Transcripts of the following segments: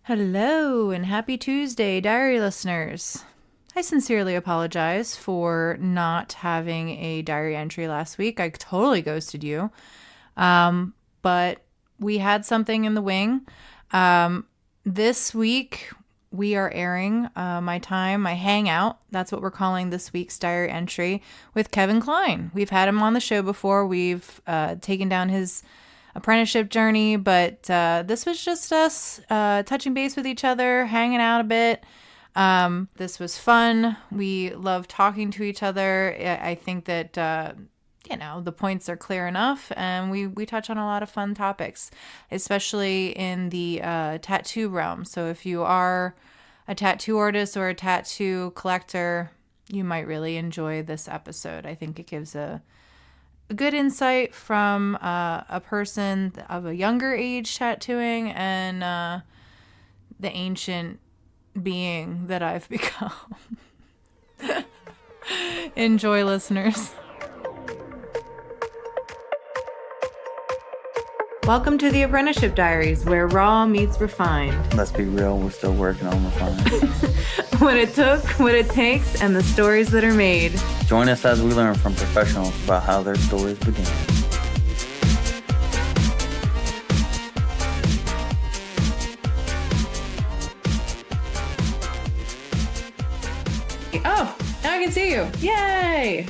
Hello and happy Tuesday, diary listeners. I sincerely apologize for not having a diary entry last week. I totally ghosted you. But we had something in the wing. This week, we are airing my Hangout. That's what we're calling this week's diary entry with Kevin Kline. We've had him on the show before. We've taken down his apprenticeship journey, but this was just us touching base with each other, hanging out a bit. This was fun. We love talking to each other. I think that the points are clear enough, and we touch on a lot of fun topics, especially in the tattoo realm. So if you are a tattoo artist or a tattoo collector, you might really enjoy this episode. I think it gives a good insight from a person of a younger age tattooing and the ancient being that I've become. Enjoy, listeners. Welcome to the Apprenticeship Diaries, where raw meets refined. Let's be real, we're still working on refining. What it took, what it takes, and the stories that are made. Join us as we learn from professionals about how their stories began. Oh, now I can see you. Yay!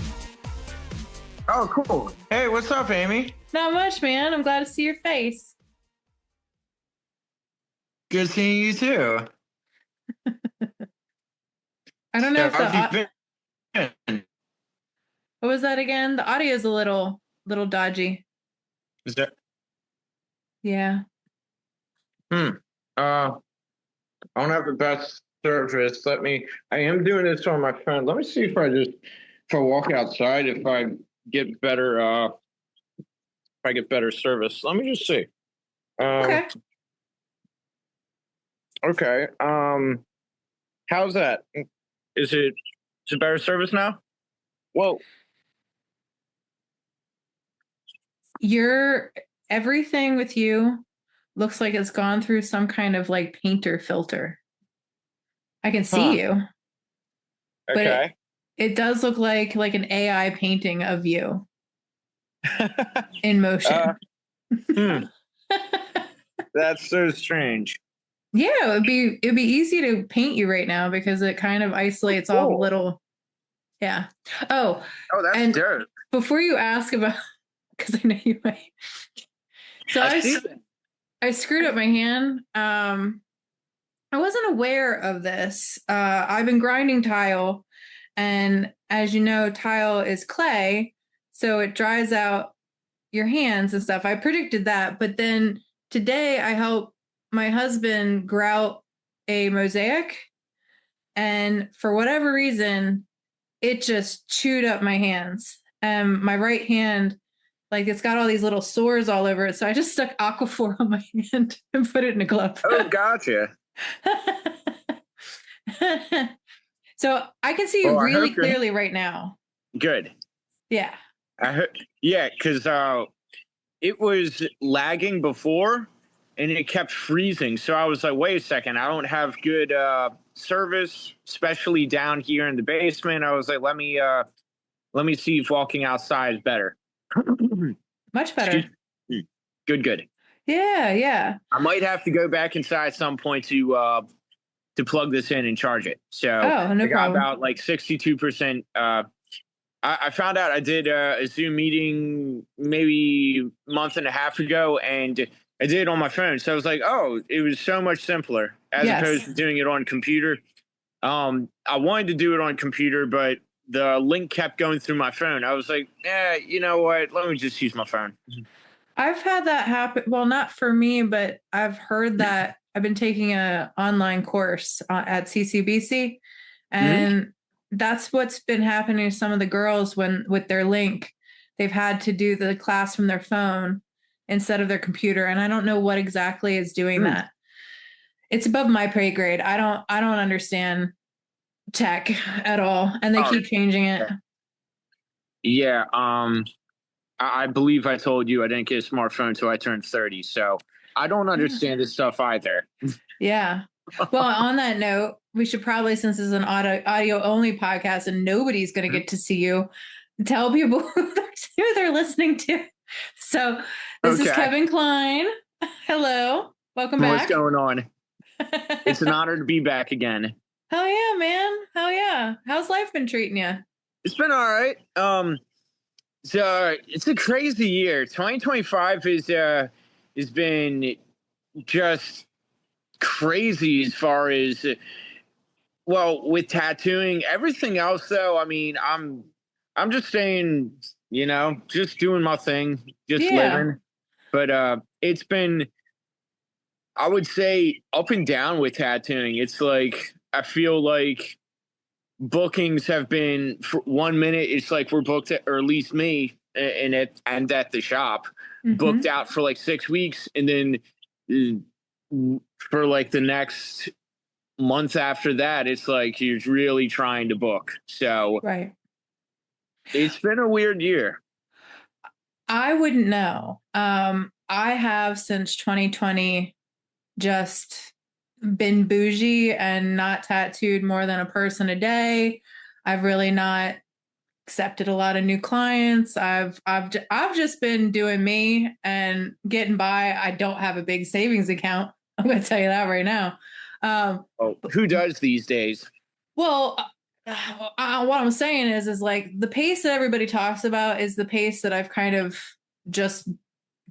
Oh, cool. Hey, what's up, Amy? Not much, man. I'm glad to see your face. Good seeing you too. I don't know if How've you been? what was that again? The audio is a little dodgy. Is that? Yeah. I don't have the best service. I am doing this on my phone. Let me see if I walk outside, if I get better service. Let me just see. Okay. Okay. How's that? Is it better service now? Whoa. Everything with you looks like it's gone through some kind of like painter filter. I can see you. Okay. But it does look like an AI painting of you in motion. That's so strange. Yeah, it'd be easy to paint you right now because it kind of isolates all the little. Yeah. Oh, that's dope. Before you ask about, because I know you might. So I screwed up my hand. I wasn't aware of this. I've been grinding tile, and as you know, tile is clay, so it dries out your hands and stuff. I predicted that, but then today I helped my husband grout a mosaic, and for whatever reason, it just chewed up my hands. My right hand, like it's got all these little sores all over it. So I just stuck Aquaphor on my hand and put it in a glove. Oh, gotcha. So I can see you really clearly right now. Good. Yeah. Because it was lagging before and it kept freezing. So I was like, wait a second, I don't have good service, especially down here in the basement. I was like, let me see if walking outside is better. Much better. Good. Yeah. I might have to go back inside at some point to plug this in and charge it. So no problem. About like 62%. I found out I did a Zoom meeting maybe a month and a half ago, and I did it on my phone. So I was like, oh, it was so much simpler as opposed to doing it on computer. I wanted to do it on computer, but the link kept going through my phone. I was like, you know what? Let me just use my phone. I've had that happen. Well, not for me, but I've heard that. I've been taking an online course at CCBC, and that's what's been happening to some of the girls when with their link, they've had to do the class from their phone instead of their computer. And I don't know what exactly is doing that. It's above my pay grade. I don't understand tech at all. And they keep changing it. Yeah. I believe I told you I didn't get a smartphone until I turned 30. So I don't understand this stuff either. Yeah. Well, on that note, we should probably, since this is an audio only podcast and nobody's going to get to see you, tell people who they're listening to. So this is Okay. Kevin Kline. Hello. Welcome What's back. going on? It's an honor to be back again. Hell yeah, man. Hell yeah. How's life been treating you? It's been all right. So it's a crazy year. 2025 has been just crazy as far as well, with tattooing. Everything else though, I mean, I'm just staying, just doing my thing, just living. But it's been, I would say, up and down with tattooing. It's like I feel like bookings have been, for 1 minute it's like we're booked at, or at least me and at the shop, booked out for like 6 weeks, and then for like the next month after that it's like you're really trying to book. So Right. it's been a weird year. I wouldn't know. I have since 2020 just been bougie and not tattooed more than a person a day. I've really not accepted a lot of new clients. I've just been doing me and getting by. I don't have a big savings account. I'm going to tell you that right now. Who does these days? Well, what I'm saying is like the pace that everybody talks about is the pace that I've kind of just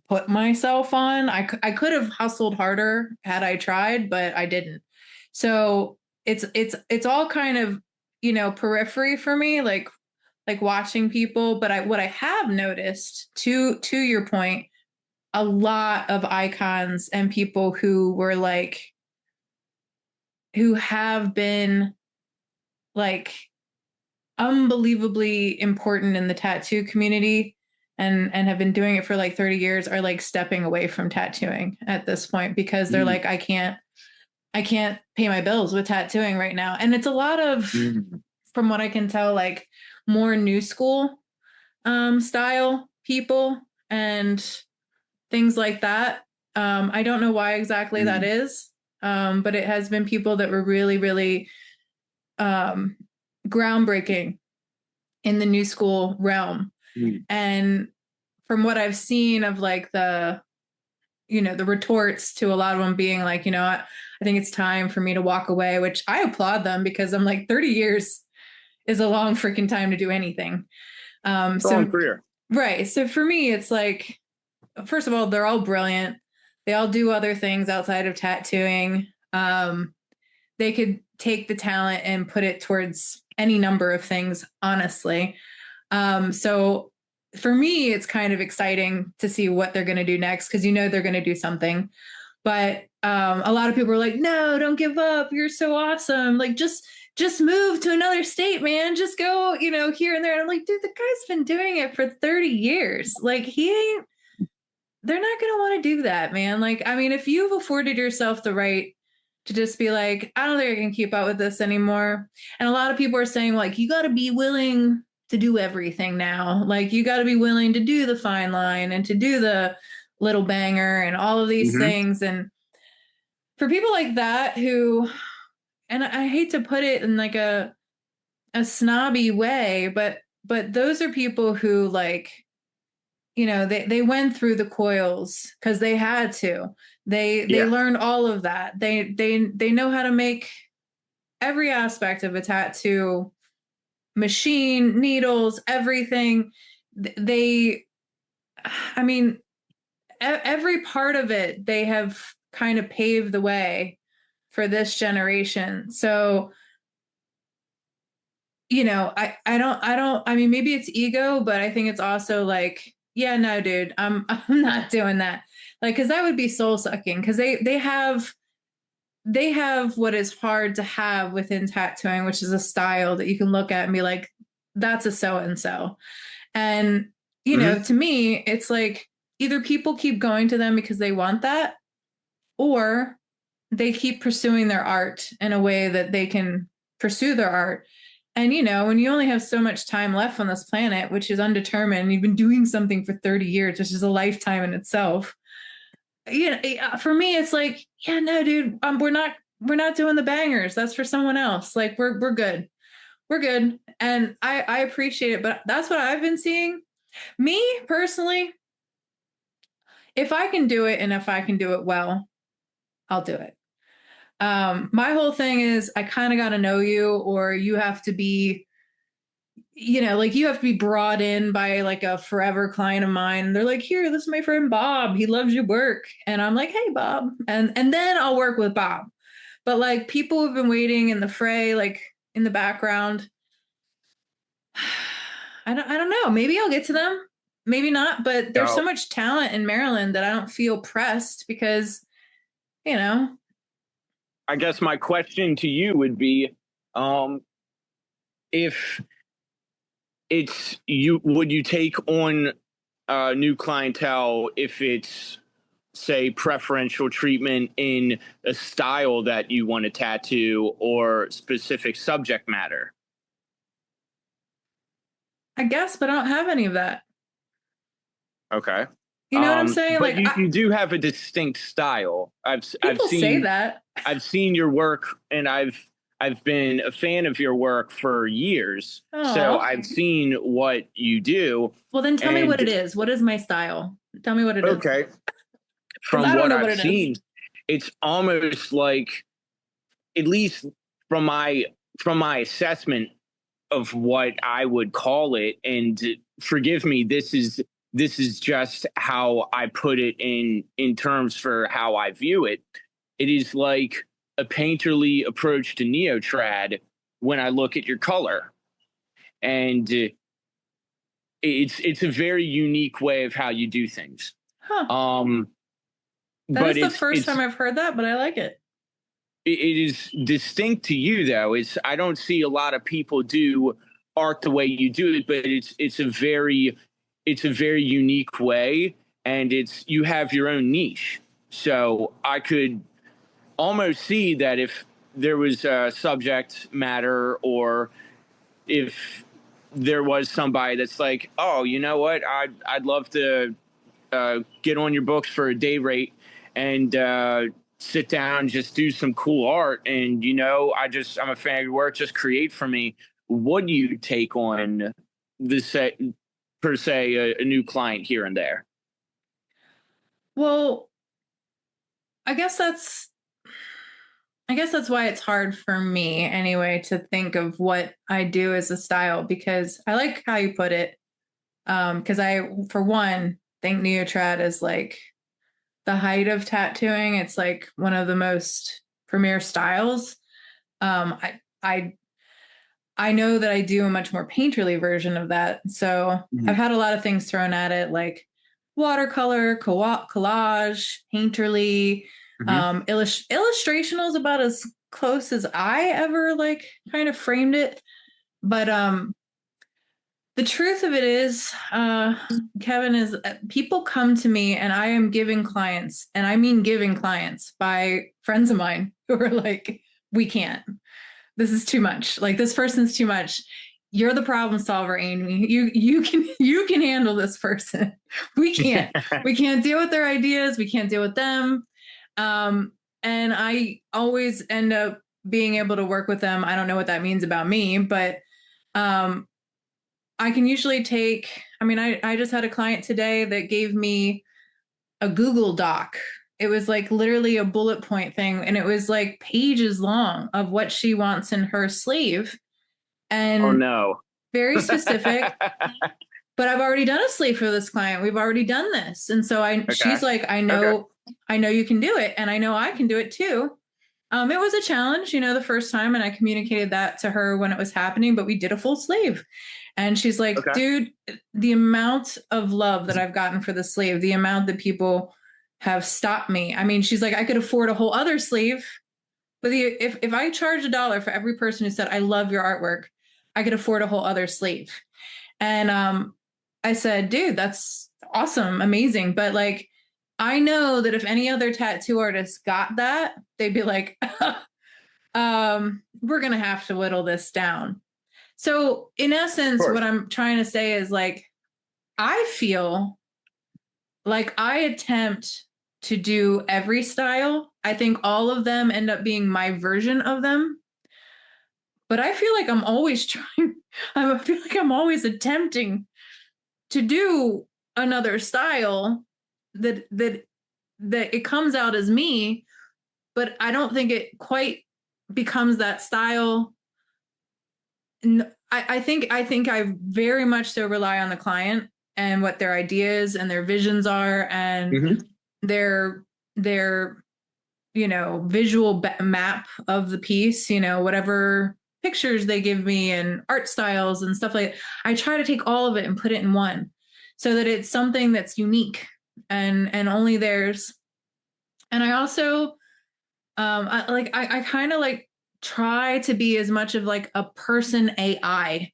put myself on. I could have hustled harder had I tried, but I didn't. So it's all kind of, periphery for me, like watching people. But what I have noticed, to your point, a lot of icons and people who have been like unbelievably important in the tattoo community and have been doing it for like 30 years are like stepping away from tattooing at this point because they're like, I can't pay my bills with tattooing right now. And it's a lot of, from what I can tell, like more new school style people and things like that. I don't know why exactly that is, but it has been people that were really, really groundbreaking in the new school realm. And from what I've seen of like the retorts to a lot of them being like, I think it's time for me to walk away, which I applaud them because I'm like 30 years is a long freaking time to do anything. Long career. Right. So for me, it's like, first of all, they're all brilliant. They all do other things outside of tattooing. They could take the talent and put it towards any number of things, honestly. So for me, it's kind of exciting to see what they're going to do next because they're going to do something. But a lot of people are like, no, don't give up. You're so awesome. Like, just move to another state, man. Just go, here and there. And I'm like, dude, the guy's been doing it for 30 years. Like, they're not going to want to do that, man. Like, I mean, if you've afforded yourself the right to just be like, I don't think I can keep up with this anymore. And a lot of people are saying, like, you got to be willing to do everything now. Like, you got to be willing to do the fine line and to do the little banger and all of these things. And for people like that who, and I hate to put it in like a snobby way, but those are people who like, they went through the coils because they had to. They learned all of that. They know how to make every aspect of a tattoo, machine, needles, everything. Every part of it, they have kind of paved the way for this generation. So, I mean, maybe it's ego, but I think it's also like, yeah, no, dude, I'm not doing that. Like, cause that would be soul sucking. Cause they have what is hard to have within tattooing, which is a style that you can look at and be like, that's a so-and-so. And, to me, it's like either people keep going to them because they want that, or they keep pursuing their art in a way that they can pursue their art. And, when you only have so much time left on this planet, which is undetermined, you've been doing something for 30 years, which is a lifetime in itself. for me, it's like, yeah, no, dude, we're not doing the bangers. That's for someone else. Like we're good. We're good. And I appreciate it, but that's what I've been seeing. Me personally, if I can do it and if I can do it well, I'll do it. My whole thing is I kind of got to know you, or you have to be, like you have to be brought in by like a forever client of mine. They're like, here, this is my friend Bob. He loves your work. And I'm like, hey, Bob. And then I'll work with Bob. But like people have been waiting in the fray, like in the background. I don't know. Maybe I'll get to them. Maybe not. But there's so So much talent in Maryland that I don't feel pressed because, you know, I guess my question to you would be, if it's you, would you take on new clientele if it's, say, preferential treatment in a style that you want to tattoo or specific subject matter? I guess, but I don't have any of that. Okay. You know what I'm saying? But Like you do have a distinct style. people say that. I've seen your work, and I've been a fan of your work for years. So Oh, I've seen what you do. well, then tell me what And it is. What is my style? Tell me what it is. okay, Because from I don't what know what I've it is. seen, it's almost like, at least from my assessment of what I would call it, and forgive me, this is just how I put it in terms for how I view it. It is like a painterly approach to neotrad when I look at your color, and it's a very unique way of how you do things. Huh. Um, That but is the first time I've heard that, but I like it. it is distinct to you, though. It's, I don't see a lot of people do art the way you do it, but it's a very unique way, and you have your own niche. So I could almost see that if there was a subject matter, or if there was somebody that's like, oh, you know what, I'd love to get on your books for a day rate and sit down, just do some cool art, and I'm a fan of your work. Just create for me. Would you take on this per se a new client here and there? Well, I guess that's I guess that's why it's hard for me anyway to think of what I do as a style because I like how you put it. Because I, for one, think neotrad is like the height of tattooing. It's like one of the most premier styles. Um, I I I know that I do a much more painterly version of that. So I've Mhm. had a lot of things thrown at it, like watercolor, collage, painterly, Mhm. illustrational is about as close as I ever like kind of framed it. But the truth of it is, Kevin, is people come to me and I am giving clients, and I mean giving clients by friends of mine who are like, we can't. This is too much. Like this person's too much. You're the problem solver, Amy. You can handle this person. We can't. We can't deal with their ideas. We can't deal with them. Um, and I always end up being able to work with them. I don't know what that means about me, but um, I can usually take, I mean, I just had a client today that gave me a Google Doc. It was like literally a bullet point thing, and it was like pages long of what she wants in her sleeve Oh and no. very specific. But I've already done a sleeve for this client. We've already done this. And so Okay. she's like, Okay. I know you can do it, and I know I can do it too. It was a challenge, the first time, and I communicated that to her when it was happening, but we did a full sleeve. And she's like, Okay. dude, the amount of love that I've gotten for the sleeve, the amount that people have stopped me. I mean, she's like, I could afford a whole other sleeve. But if I charge $1 for every person who said, I love your artwork, I could afford a whole other sleeve. And I said, dude, that's awesome, amazing. But like, I know that if any other tattoo artist got that, they'd be like, we're going to have to whittle this down. So, in Of essence, what course. I'm trying to say is like, I feel like I attempt to do every style. I think all of them end up being my version of them. But I feel like I'm always trying, I feel like I'm always attempting to do another style that it comes out as me, but I don't think it quite becomes that style. I think I very much so rely on the client and what their ideas and their visions are, and their visual map of the piece, whatever pictures they give me and art styles and stuff like that. I try to take all of it and put it in one so that it's something that's unique and only theirs. And I also I kind of like try to be as much of like a person AI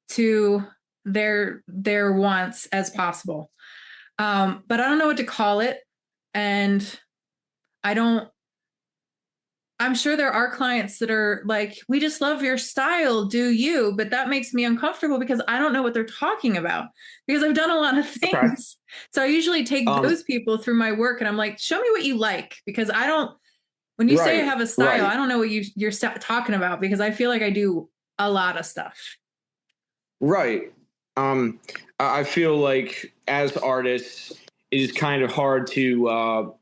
to their wants as possible. But I don't know what to call it. And I'm sure there are clients that are like, we just love your style, do you? But that makes me uncomfortable because I don't know what they're talking about because I've done a lot of things. Okay. So I usually take those people through my work and I'm like, show me what you like, because I don't, when you say I have a style, I don't know what you're talking about, because I feel like I do a lot of stuff. Right. I feel like as artists, it is kind of hard to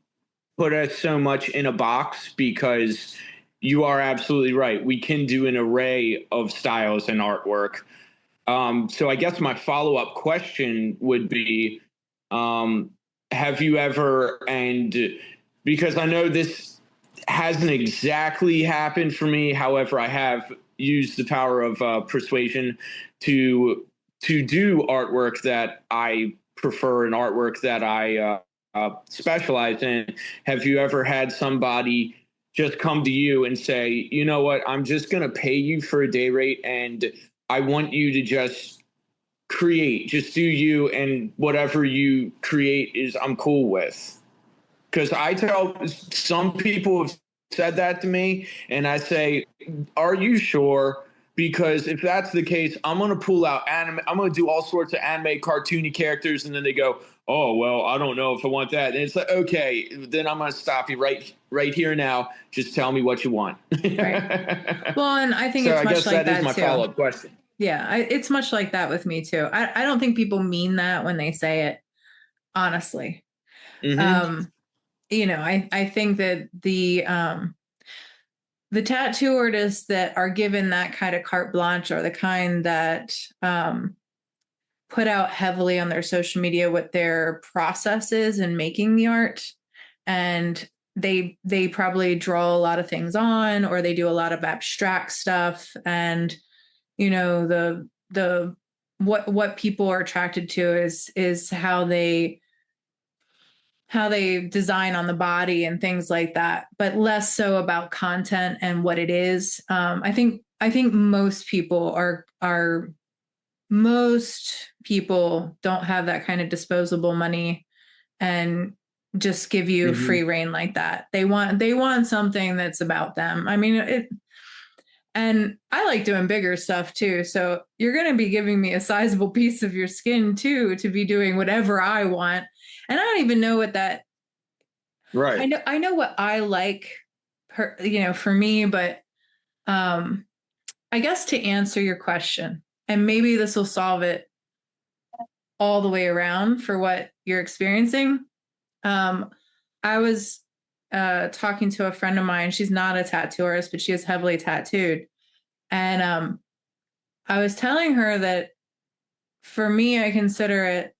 put us so much in a box, because you are absolutely right. We can do an array of styles and artwork. So I guess my follow-up question would be, have you ever, and because I know this hasn't exactly happened for me, however, I have used the power of persuasion to do artwork that I prefer and artwork that I specialize in. Have you ever had somebody just come to you and say, you know what, I'm just going to pay you for a day rate and I want you to just create, just do you, and whatever you create is I'm cool with? Because I tell some people have said that to me and I say, are you sure? Because if that's the case, I'm going to pull out anime. I'm going to do all sorts of anime cartoony characters. And then they go, oh, well, I don't know if I want that. And it's like, okay, then I'm going to stop you right here now. Just tell me what you want. Right. Well, and I think it's much like that is my follow-up question. Yeah, it's much like that with me too. I don't think people mean that when they say it, honestly. Mm-hmm. I think that the tattoo artists that are given that kind of carte blanche are the kind that put out heavily on their social media what their process is in making the art, and they probably draw a lot of things on, or they do a lot of abstract stuff, and the what people are attracted to is how they design on the body and things like that, but less so about content and what it is. I think most people don't have that kind of disposable money and just give you free reign like that. They want something that's about them. I mean, and I like doing bigger stuff too. So you're going to be giving me a sizable piece of your skin too, to be doing whatever I want. And I don't even know what that, right. I know what I like, for me, but I guess to answer your question, and maybe this will solve it all the way around for what you're experiencing. I was talking to a friend of mine. She's not a tattoo artist, but she is heavily tattooed. And I was telling her that for me, I consider it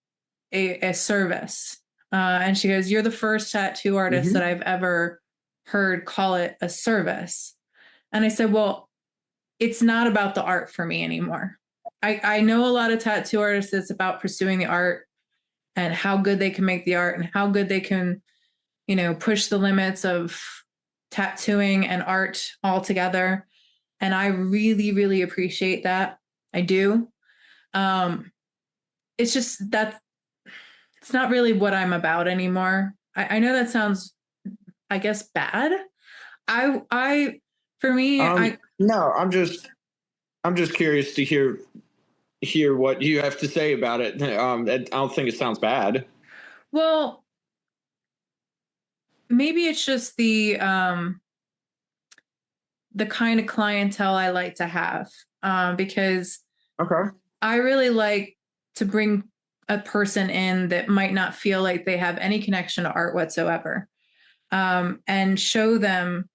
a service. And she goes, you're the first tattoo artist that I've ever heard call it a service. And I said, well, it's not about the art for me anymore. I know a lot of tattoo artists, it's about pursuing the art and how good they can make the art and how good they can, push the limits of tattooing and art all together. And I really, really appreciate that. I do. It's just that it's not really what I'm about anymore. I know that sounds, I guess, bad. For me, no, I'm just curious to hear what you have to say about it. I don't think it sounds bad. Well, maybe it's just the kind of clientele I like to have, because Okay. I really like to bring a person in that might not feel like they have any connection to art whatsoever, and show them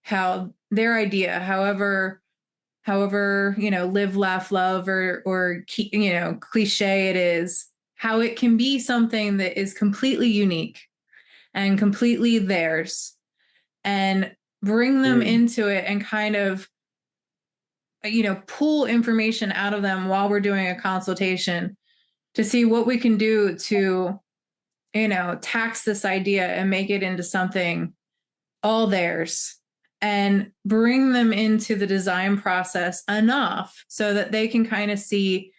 how their idea, however, live, laugh, love, or cliche it is, how it can be something that is completely unique and completely theirs, and bring them into it and kind of pull information out of them while we're doing a consultation to see what we can do to tax this idea and make it into something all theirs, and bring them into the design process enough so that they can kind of see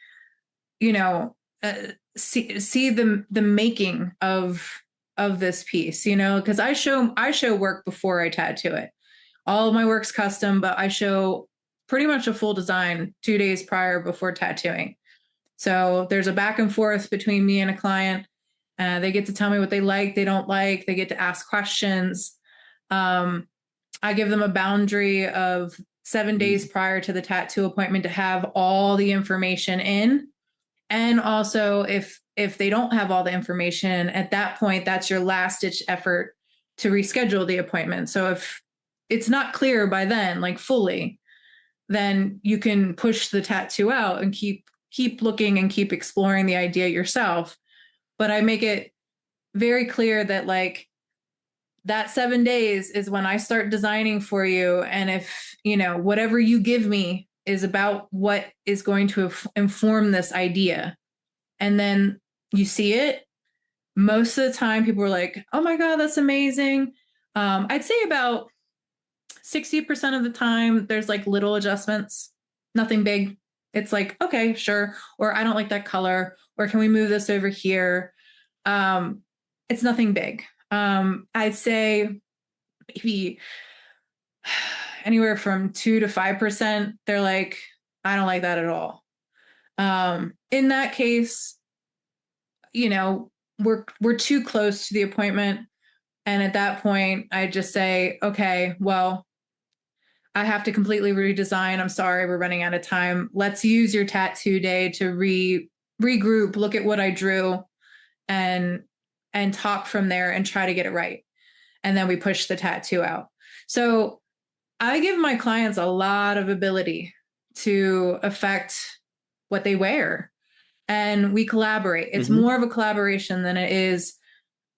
see the making of this piece, because I show work before I tattoo it. All of my work's custom, but I show pretty much a full design 2 days prior before tattooing. So there's a back and forth between me and a client. They get to tell me what they like, they don't like. They get to ask questions. I give them a boundary of 7 days prior to the tattoo appointment to have all the information in. And also, if they don't have all the information at that point, that's your last ditch effort to reschedule the appointment. So if it's not clear by then, like fully, then you can push the tattoo out and keep looking and keep exploring the idea yourself. But I make it very clear that like that 7 days is when I start designing for you. And if, whatever you give me is about what is going to inform this idea, and then you see it, most of the time people are like, oh my God, that's amazing. I'd say about 60% of the time there's like little adjustments, nothing big. It's like, okay, sure. Or I don't like that color. Or can we move this over here? It's nothing big. I'd say maybe anywhere from 2 to 5%. They're like, I don't like that at all. In that case, we're too close to the appointment. And at that point, I just say, okay, well, I have to completely redesign. I'm sorry, we're running out of time. Let's use your tattoo day to regroup, look at what I drew, and talk from there and try to get it right. And then we push the tattoo out. So I give my clients a lot of ability to affect what they wear, and we collaborate. It's more of a collaboration than it is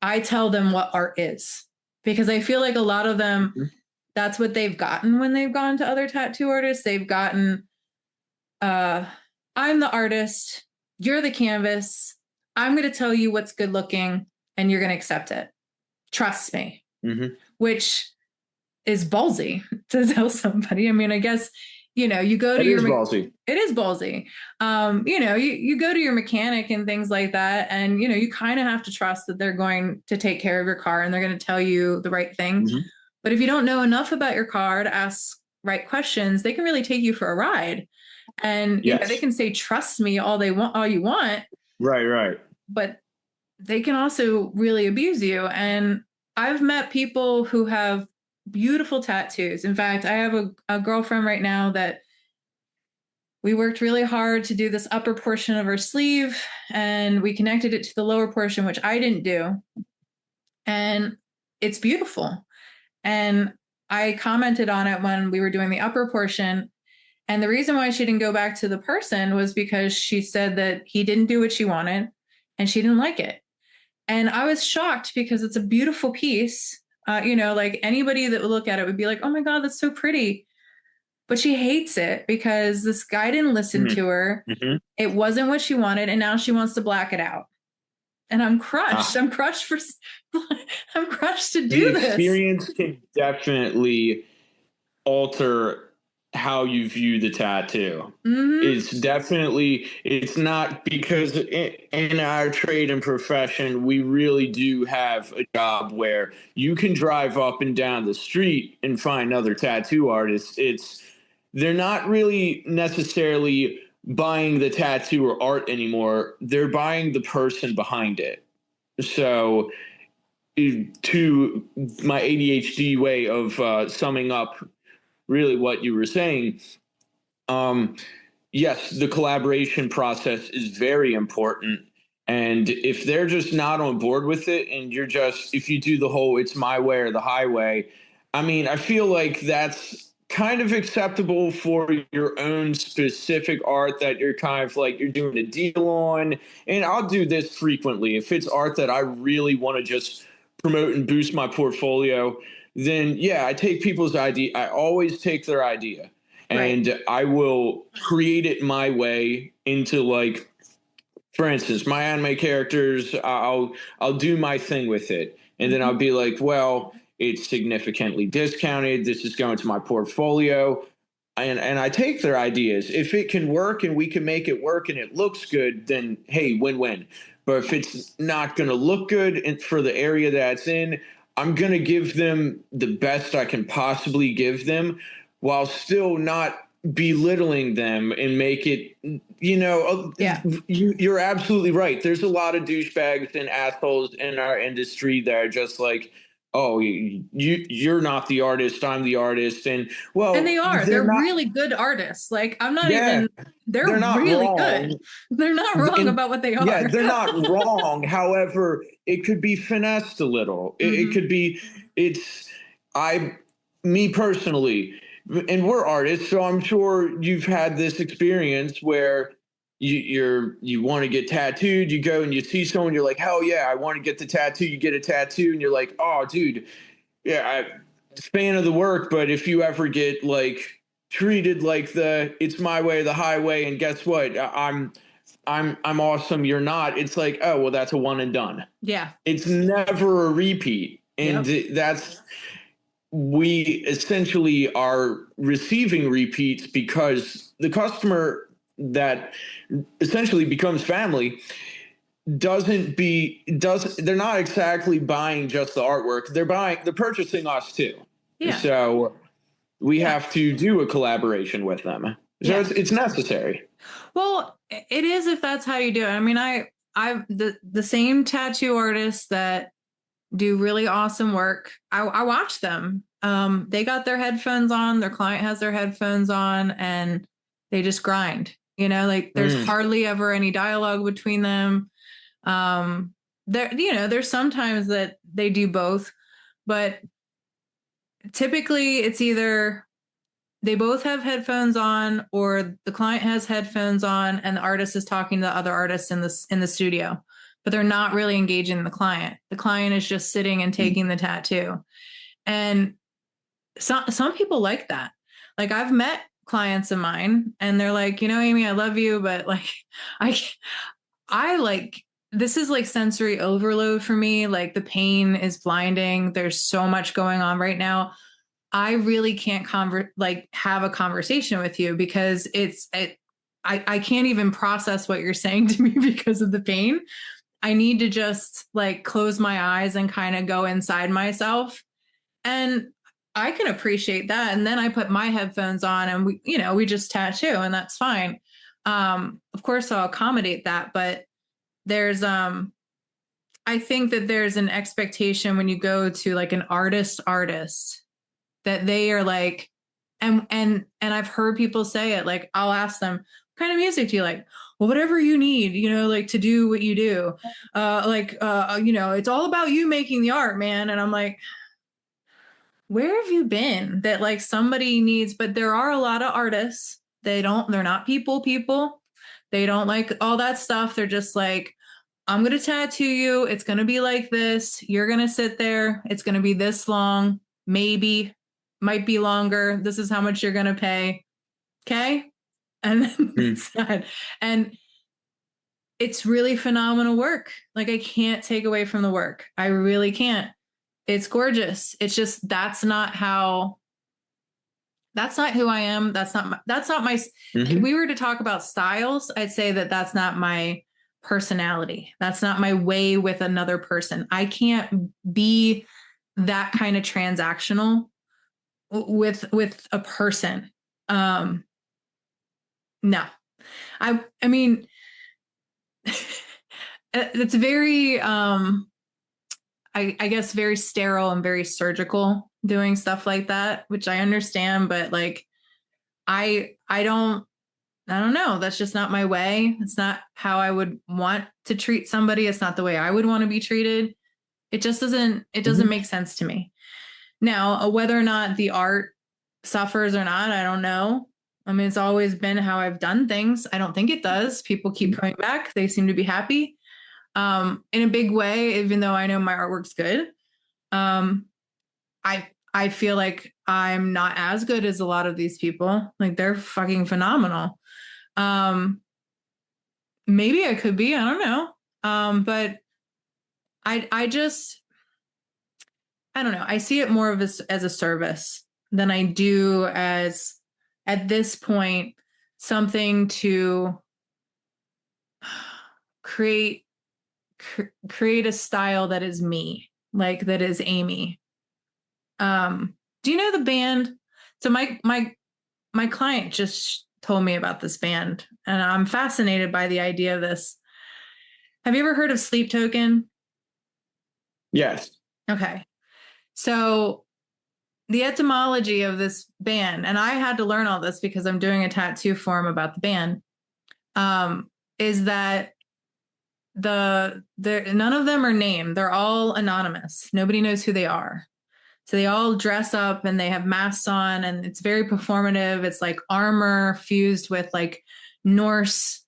I tell them what art is, because I feel like a lot of them, that's what they've gotten when they've gone to other tattoo artists. They've gotten, I'm the artist, you're the canvas, I'm going to tell you what's good looking, and you're going to accept it. Trust me. Which is ballsy to tell somebody. I mean, I guess, you go to ballsy. It is ballsy. You go to your mechanic and things like that. And, you kind of have to trust that they're going to take care of your car and they're going to tell you the right thing. But if you don't know enough about your car to ask right questions, they can really take you for a ride. And they can say, trust me all you want. Right. But they can also really abuse you. And I've met people who have beautiful tattoos. In fact, I have a girlfriend right now that we worked really hard to do this upper portion of her sleeve, and we connected it to the lower portion, which I didn't do. And it's beautiful. And I commented on it when we were doing the upper portion. And the reason why she didn't go back to the person was because she said that he didn't do what she wanted and she didn't like it. And I was shocked because it's a beautiful piece. Like anybody that would look at it would be like, oh my God, that's so pretty. But she hates it because this guy didn't listen to her. It wasn't what she wanted. And now she wants to black it out. And I'm crushed. I'm crushed to do this. The experience can definitely alter how you view the tattoo. It's not, because in our trade and profession, we really do have a job where you can drive up and down the street and find other tattoo artists. They're not really necessarily buying the tattoo or art anymore. They're buying the person behind it. So to my ADHD way of summing up really what you were saying, yes, the collaboration process is very important. And if they're just not on board with it, and if you do the whole it's my way or the highway, I mean, I feel like that's kind of acceptable for your own specific art that you're kind of like you're doing a deal on. And I'll do this frequently. If it's art that I really want to just promote and boost my portfolio, then yeah, I take people's idea. I always take their idea Right. and I will create it my way into, like, for instance, my anime characters. I'll do my thing with it, and then I'll be like, well, it's significantly discounted. This is going to my portfolio, and I take their ideas. If it can work and we can make it work and it looks good, then hey, win-win. But if it's not going to look good for the area that it's in, I'm going to give them the best I can possibly give them while still not belittling them and make it, Yeah. you're absolutely right. There's a lot of douchebags and assholes in our industry that are just like, oh, you're not the artist, I'm the artist. And And well, they are. they're They're not. really good artists. Like, I'm not Yeah, even, they're they're not really wrong. good. They're not wrong And about what they yeah, are. they're not wrong. However, it could be finessed a little. It could be, it's, I, me personally, and we're artists, so I'm sure you've had this experience where you want to get tattooed, you go and you see someone, you're like, hell yeah, I want to get the tattoo. You get a tattoo, and you're like, oh, dude, yeah, fan of the work, but if you ever get like treated like the it's my way or the highway, and guess what, I'm awesome, you're not. It's like, oh well, that's a one and done. Yeah. It's never a repeat, and Yep. that's we essentially are receiving repeats because the customer that essentially becomes family they're not exactly buying just the artwork, they're purchasing us too. Yeah. So we Yeah. have to do a collaboration with them, so Yeah. it's necessary. Well, it is if that's how you do it. I mean, I've the same tattoo artists that do really awesome work. I watch them. They got their headphones on, their client has their headphones on, and they just grind. Like there's hardly ever any dialogue between them. There's sometimes that they do both, but typically it's either they both have headphones on or the client has headphones on and the artist is talking to the other artists in the studio, but they're not really engaging the client. The client is just sitting and taking the tattoo. And some people like that. Like I've met clients of mine and they're like, Amy, I love you, but like I like this is like sensory overload for me. Like the pain is blinding. There's so much going on right now. I really can't have a conversation with you because I can't even process what you're saying to me because of the pain. I need to just like close my eyes and kind of go inside myself. And I can appreciate that. And then I put my headphones on and we just tattoo and that's fine. Of course I'll accommodate that, but there's I think that there's an expectation when you go to like an artist that they are like, and I've heard people say it, like I'll ask them, what kind of music do you like? Well, whatever you need, like to do what you do. It's all about you making the art, man. And I'm like, where have you been that like somebody needs, but there are a lot of artists. They're not people. They don't like all that stuff. They're just like, I'm going to tattoo you. It's going to be like this. You're going to sit there. It's going to be this long, maybe, might be longer. This is how much you're going to pay. Okay. And then it's that. And it's really phenomenal work. Like I can't take away from the work. I really can't. It's gorgeous. It's just, that's not who I am. That's not my, if we were to talk about styles, I'd say that that's not my personality. That's not my way with another person. I can't be that kind of transactional with a person. No, I mean, it's very, I guess very sterile and very surgical doing stuff like that, which I understand, but like I don't know. That's just not my way. It's not how I would want to treat somebody. It's not the way I would want to be treated. It just doesn't make sense to me. Now, whether or not the art suffers or not, I don't know. I mean, it's always been how I've done things. I don't think it does. People keep coming back. They seem to be happy in a big way, even though I know my artwork's good. I feel like I'm not as good as a lot of these people. Like they're fucking phenomenal. Maybe I could be, I don't know. But I just, I don't know. I see it more of as a service than I do as, at this point, something to create a style that is me, like that is Amy. Do you know the band? So my client just told me about this band, and I'm fascinated by the idea of this. Have you ever heard of Sleep Token? Yes. Okay. So the etymology of this band, and I had to learn all this because I'm doing a tattoo for him about the band, is that none of them are named. They're all anonymous. Nobody knows who they are. So they all dress up and they have masks on, and it's very performative. It's like armor fused with like Norse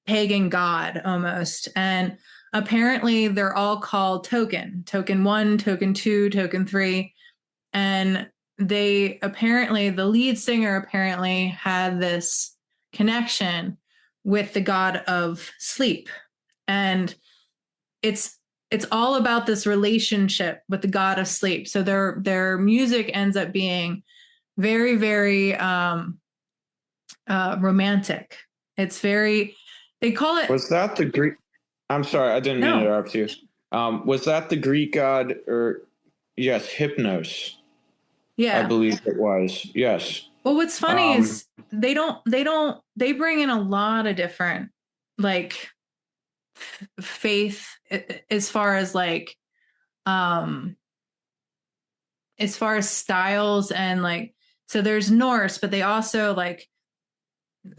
pagan god almost. And apparently they're all called Token 1, Token 2, Token 3. And they apparently, the lead singer apparently had this connection with the god of sleep. And it's all about this relationship with the god of sleep. So their music ends up being very, very romantic. It's very, they call it. Was that the Greek? I'm sorry, I didn't mean to interrupt you. Was that the Greek god, or yes, Hypnos? Yeah, I believe it was. Yes. Well, what's funny is they bring in a lot of different like faith as far as like as far as styles, and like, so there's Norse, but they also like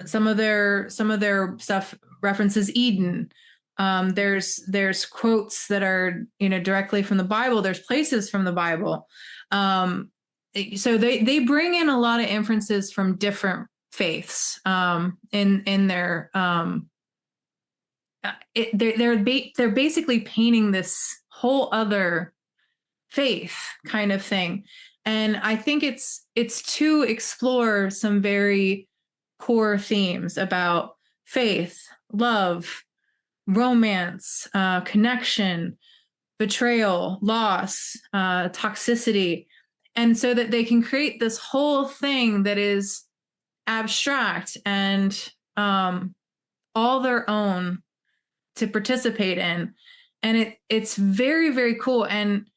some of their stuff references Eden. There's quotes that are, you know, directly from the Bible. There's places from the Bible. So they bring in a lot of inferences from different faiths in their they're basically painting this whole other faith kind of thing. And I think it's to explore some very core themes about faith, love, romance, connection, betrayal, loss, toxicity. And so that they can create this whole thing that is abstract and all their own to participate in. And it's very, very cool. And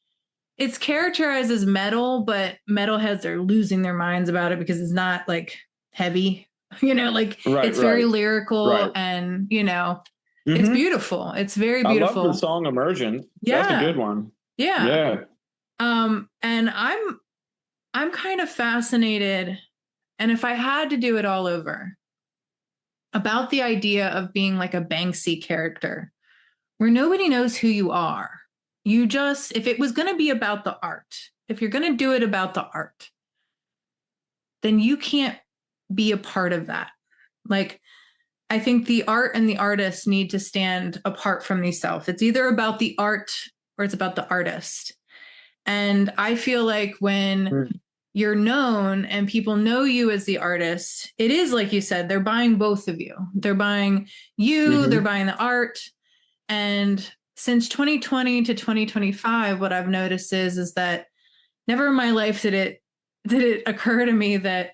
it's characterized as metal, but metalheads are losing their minds about it because it's not like heavy, you know, like it's very lyrical and, you know, it's beautiful. It's very beautiful. I love the song Emergent. Yeah. That's a good one. Yeah. And I'm kind of fascinated. And if I had to do it all over, about the idea of being like a Banksy character where nobody knows who you are. You just, if it was going to be about the art, if you're going to do it about the art, then you can't be a part of that. Like, I think the art and the artist need to stand apart from themselves. It's either about the art or it's about the artist. And I feel like when you're known and people know you as the artist, it is like you said, they're buying both of you. They're buying you, they're buying the art. And since 2020 to 2025, what I've noticed is that never in my life did it occur to me that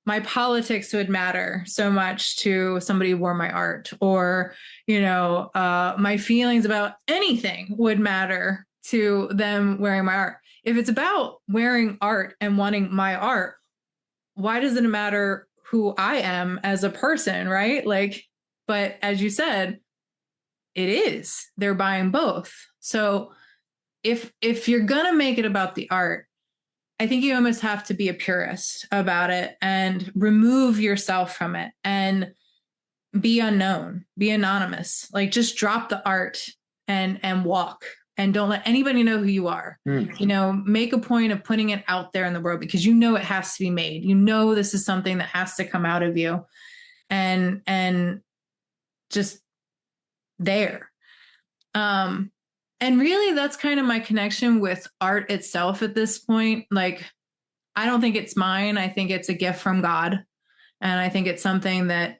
my politics would matter so much to somebody who wore my art, or, you know, my feelings about anything would matter to them wearing my art. If it's about wearing art and wanting my art, why does it matter who I am as a person, right? Like, but as you said, it is. They're buying both. So if you're going to make it about the art, I think you almost have to be a purist about it and remove yourself from it and be unknown, be anonymous. Like just drop the art and walk and don't let anybody know who you are. You know, make a point of putting it out there in the world because you know it has to be made. You know this is something that has to come out of you. And just there. And really that's kind of my connection with art itself at this point. Like I don't think it's mine. I think it's a gift from God. And I think it's something that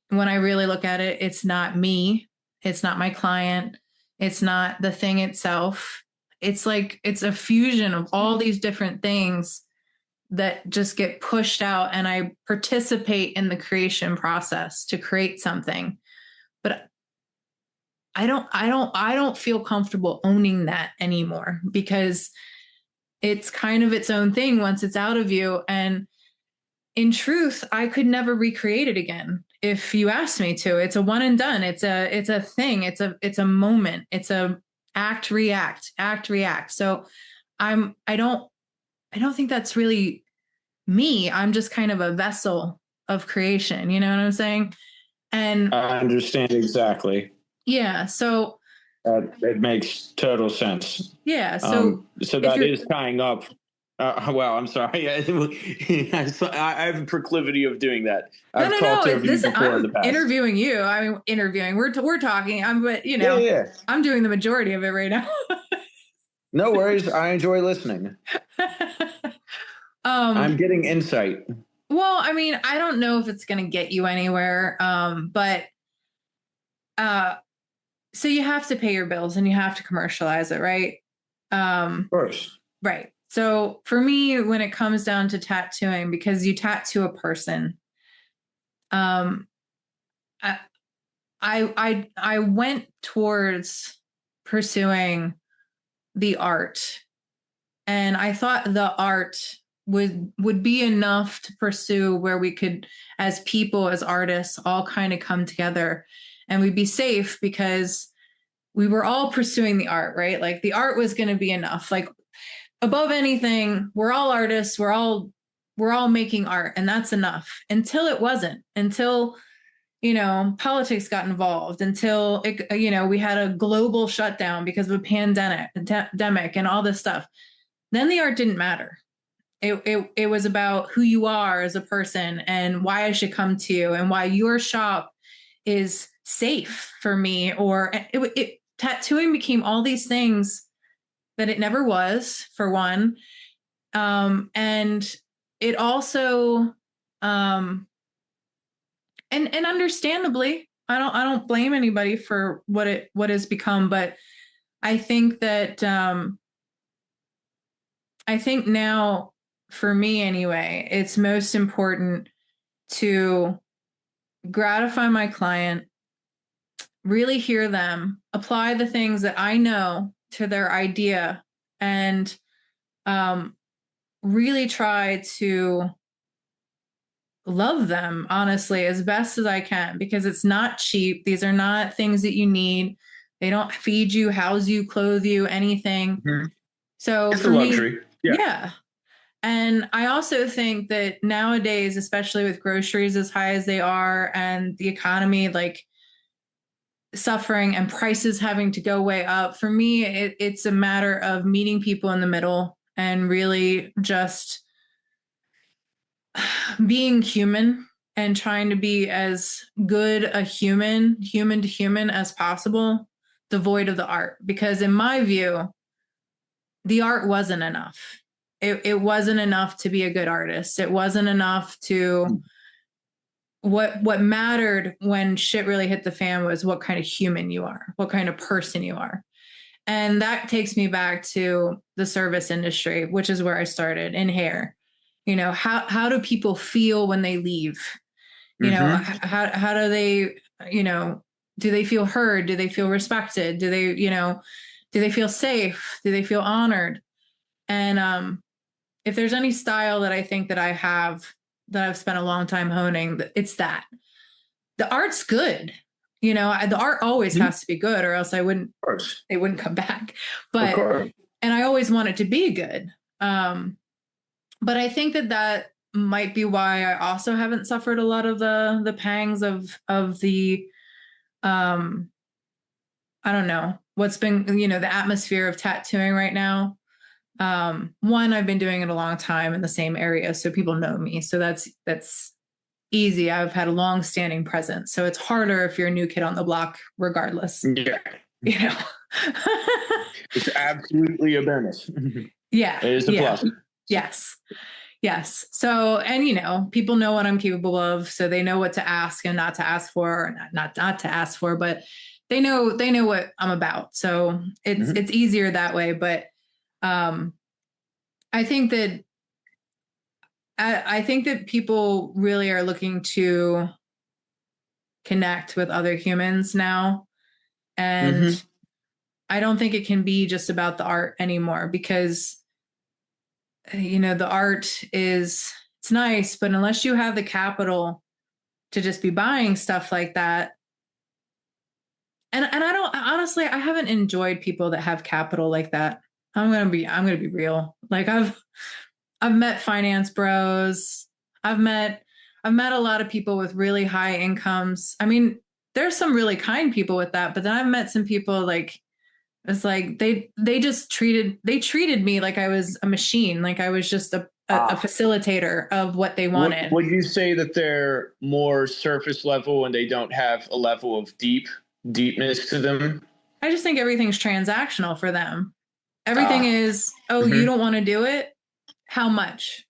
when I really look at it, it's not me. It's not my client. It's not the thing itself. It's like, it's a fusion of all these different things that just get pushed out. And I participate in the creation process to create something. But I don't feel comfortable owning that anymore because it's kind of its own thing once it's out of you. And in truth, I could never recreate it again. If you asked me to, it's a one and done. It's a thing. It's a moment. It's a act, react. So I don't think that's really me. I'm just kind of a vessel of creation. You know what I'm saying? And I understand exactly. yeah. So it makes total sense. yeah. So that is tying up. Well, I'm sorry. I have a proclivity of doing that. I've talked over you before in the past. Interviewing you. I mean, interviewing. We're talking. But Yeah. I'm doing the majority of it right now. No worries. I enjoy listening. I'm getting insight. Well, I mean, I don't know if it's going to get you anywhere. But so you have to pay your bills and you have to commercialize it, right? Of course. Right. So for me, when it comes down to tattooing, because you tattoo a person, I went towards pursuing the art, and I thought the art would be enough to pursue where we could, as people, as artists, all kind of come together, and we'd be safe because we were all pursuing the art, right? Like the art was going to be enough. Like above anything, we're all artists. We're all making art, and that's enough. Until it wasn't. Until politics got involved. Until we had a global shutdown because of a pandemic and all this stuff. Then the art didn't matter. It was about who you are as a person and why I should come to you and why your shop is safe for me. Or tattooing became all these things that it never was, for one. And it also, and understandably, I don't blame anybody for what has become, but I think that, I think now, for me anyway, it's most important to gratify my client, really hear them, apply the things that I know to their idea, and really try to love them, honestly, as best as I can, because it's not cheap. These are not things that you need. They don't feed you, house you, clothe you, anything. Mm-hmm. So it's a luxury. Yeah. And I also think that nowadays, especially with groceries as high as they are and the economy like suffering and prices having to go way up, for me, it's a matter of meeting people in the middle and really just being human and trying to be as good a human to human as possible, devoid of the art. Because in my view, the art wasn't enough. It wasn't enough to be a good artist. It wasn't enough to, what mattered when shit really hit the fan was what kind of human you are, what kind of person you are. And that takes me back to the service industry, which is where I started, in hair. How do people feel when they leave? How do they, do they feel heard? Do they feel respected? Do they feel safe? Do they feel honored? And if there's any style that I think that I have, that I've spent a long time honing, it's that. The art's good. The art always has to be good, or else Of course. they wouldn't come back. Of But, course. and I always want it to be good. But I think that might be why I also haven't suffered a lot of the pangs of the, I don't know, what's been, the atmosphere of tattooing right now. One, I've been doing it a long time in the same area, so people know me. So that's easy. I've had a long standing presence. So it's harder if you're a new kid on the block, regardless. Yeah. It's absolutely a bonus. Yeah. It is a plus. Yes. So, and people know what I'm capable of, so they know what to ask and not to ask for, or not to ask for, but they know what I'm about. So it's easier that way. But I think that people really are looking to connect with other humans now. And I don't think it can be just about the art anymore, because, the art it's nice, but unless you have the capital to just be buying stuff like that. And I don't, honestly, I haven't enjoyed people that have capital like that. I'm going to be real. Like I've met finance bros. I've met a lot of people with really high incomes. I mean, there's some really kind people with that, but then I've met some people like, it's like they treated me like I was a machine, like I was just a facilitator of what they wanted. Would you say that they're more surface level and they don't have a level of deepness to them? I just think everything's transactional for them. Everything is, you don't want to do it? How much?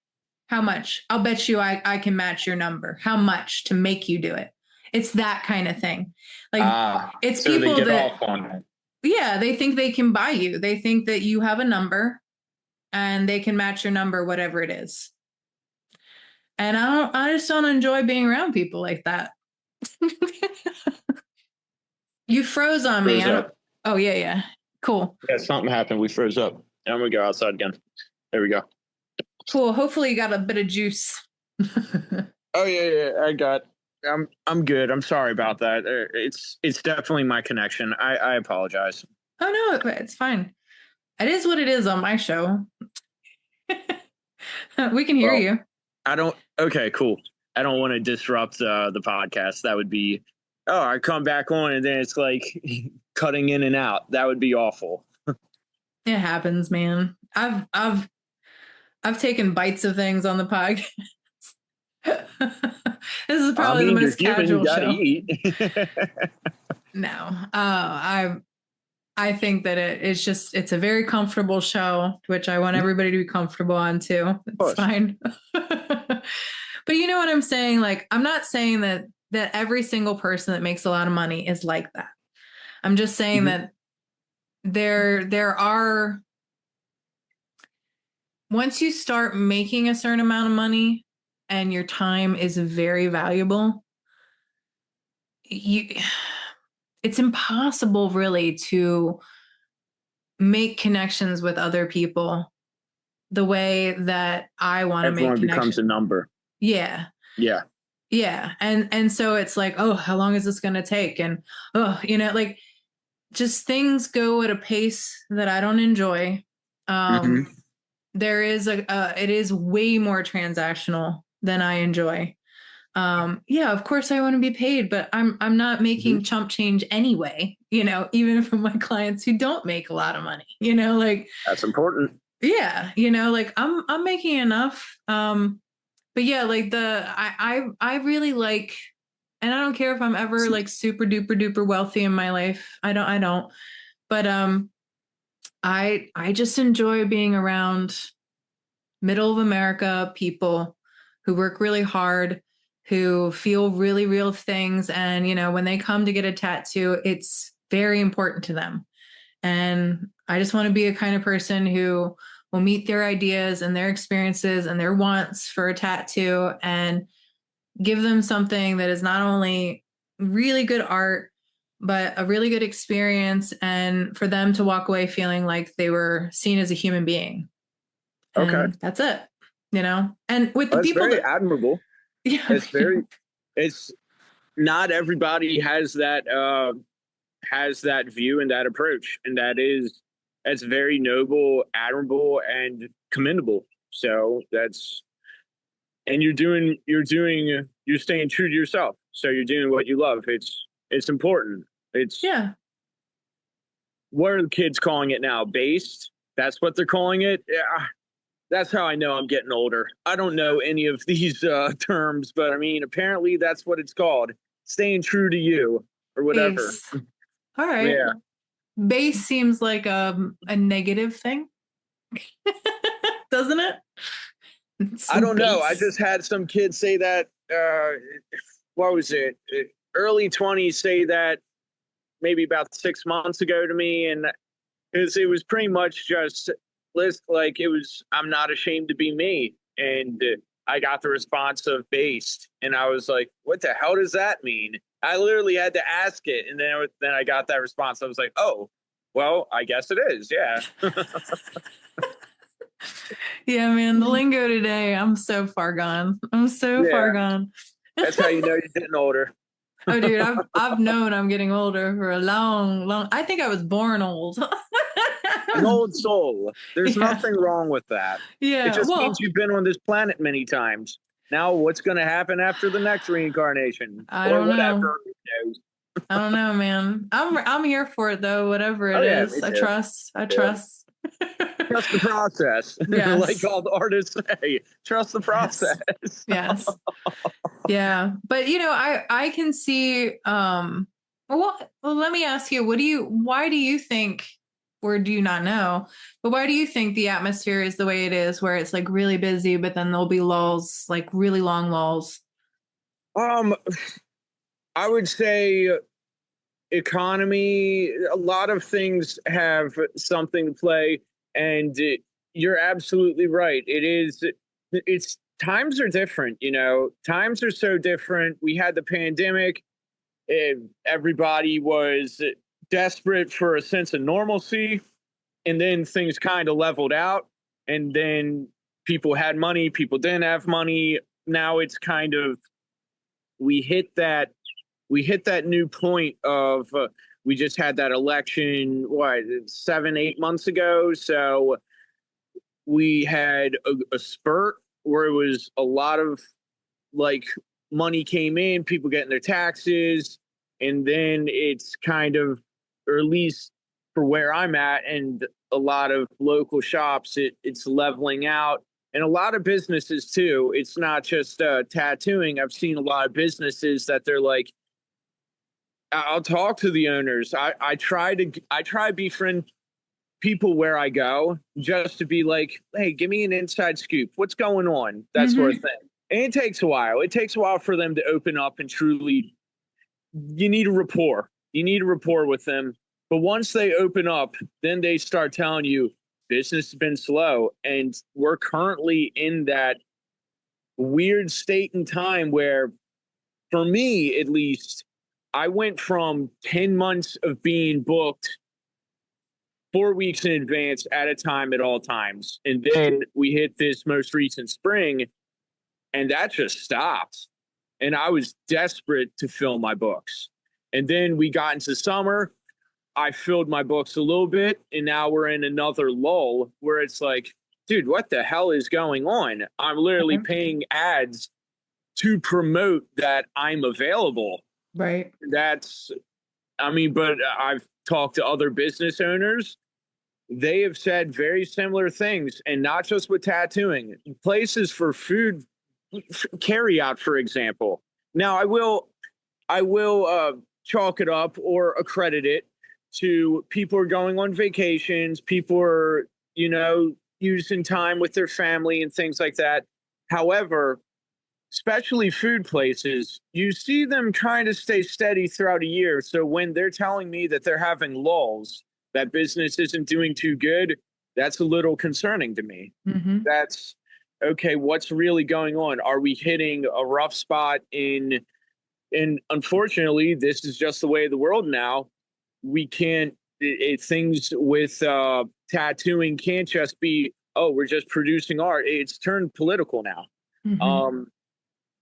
I'll bet you I can match your number. How much to make you do it? It's that kind of thing. Like it's so people they get that off on that. Yeah, they think they can buy you. They think that you have a number and they can match your number, whatever it is. And I just don't enjoy being around people like that. You froze on me. Oh, yeah. Cool. Yeah, something happened. We froze up. And we go outside again. There we go. Cool. Hopefully you got a bit of juice. Oh, yeah. I got. I'm good. I'm sorry about that. It's definitely my connection. I apologize. Oh no, it's fine. It is what it is on my show. We can hear you. Okay, cool. I don't want to disrupt the podcast. That would be, I come back on and then it's like cutting in and out. That would be awful. It happens, man. I've taken bites of things on the podcast. This is probably the most casual show. Eat. No, I think that it's a very comfortable show, which I want everybody to be comfortable on too. It's fine. But you know what I'm saying? Like, I'm not saying that every single person that makes a lot of money is like that. I'm just saying that there are, once you start making a certain amount of money and your time is very valuable, it's impossible really to make connections with other people the way that I want to make connections. Everyone becomes a number. Yeah. And so it's like, oh, how long is this going to take? And, like just things go at a pace that I don't enjoy. There is it is way more transactional than I enjoy. Of course I want to be paid, but I'm not making chump change anyway, even from my clients who don't make a lot of money, like that's important. Yeah. Like I'm making enough. But yeah, like I really like, and I don't care if I'm ever like super duper duper wealthy in my life. I don't, but, I just enjoy being around middle of America people who work really hard, who feel really real things. And, when they come to get a tattoo, it's very important to them. And I just want to be a kind of person who will meet their ideas and their experiences and their wants for a tattoo and give them something that is not only really good art, but a really good experience, and for them to walk away feeling like they were seen as a human being. And that's it, And with the people very admirable. Yeah. It's not everybody has that view and that approach, and that's very noble, admirable, and commendable. So you're staying true to yourself. So you're doing what you love. It's important. Yeah. What are the kids calling it now? Based? That's what they're calling it. Yeah. That's how I know I'm getting older. I don't know any of these terms, but I mean, apparently that's what it's called. Staying true to you or whatever. Base. All right. Yeah. Base seems like a negative thing. Doesn't it? I don't know. I Base. just had some kids say that, what was it? Early 20s say that maybe about 6 months ago to me. And it was pretty much just like I'm not ashamed to be me. And I got the response of based. And I was like, what the hell does that mean? I literally had to ask it. And then I got that response. I was like, oh, well, I guess it is. Yeah. Yeah, man, the lingo today, I'm so far gone. Far gone. That's how you know you're getting older. Oh, dude, I've known I'm getting older for a long. I think I was born old. An old soul. There's nothing wrong with that. Yeah, it just means you've been on this planet many times. Now, what's going to happen after the next reincarnation? I don't whatever. know. I don't know, man. I'm here for it though. Whatever it is, I trust. Trust the process. Yes. Like all the artists say, trust the process. Yes. Yeah. But I can see well, let me ask you, why do you think, or do you not know, but why do you think the atmosphere is the way it is, where it's like really busy, but then there'll be lulls, like really long lulls? I would say economy, a lot of things have something to play, and you're absolutely right. It's times are different, times are so different. We had the pandemic. Everybody was desperate for a sense of normalcy, and then things kind of leveled out, and then people had money, people didn't have money. Now it's kind of, we hit that new point of we just had that election 7-8 months ago. So we had a spurt where it was a lot of like money came in, people getting their taxes, and then it's kind of, or at least for where I'm at and a lot of local shops, it's leveling out. And a lot of businesses too. It's not just tattooing. I've seen a lot of businesses that they're like, I'll talk to the owners. I try to befriend people where I go, just to be like, hey, give me an inside scoop. What's going on? That sort of thing. And it takes a while. It takes a while for them to open up and truly, you need a rapport. You need a rapport with them. But once they open up, then they start telling you business has been slow. And we're currently in that weird state in time where, for me at least, I went from 10 months of being booked 4 weeks in advance at a time at all times. And then we hit this most recent spring, and that just stopped. And I was desperate to fill my books. And then we got into summer. I filled my books a little bit, and now we're in another lull where it's like, dude, what the hell is going on? I'm literally paying ads to promote that I'm available. Right. But I've talked to other business owners. They have said very similar things, and not just with tattooing. Places for food carry out, for example. Now, I will chalk it up or accredit it to people are going on vacations, people are, using time with their family and things like that. However, especially food places, you see them kind of stay steady throughout a year. So when they're telling me that they're having lulls, that business isn't doing too good, that's a little concerning to me. That's, okay, what's really going on? Are we hitting a rough spot and unfortunately, this is just the way of the world now. We can't, things with tattooing can't just be, oh, we're just producing art. It's turned political now.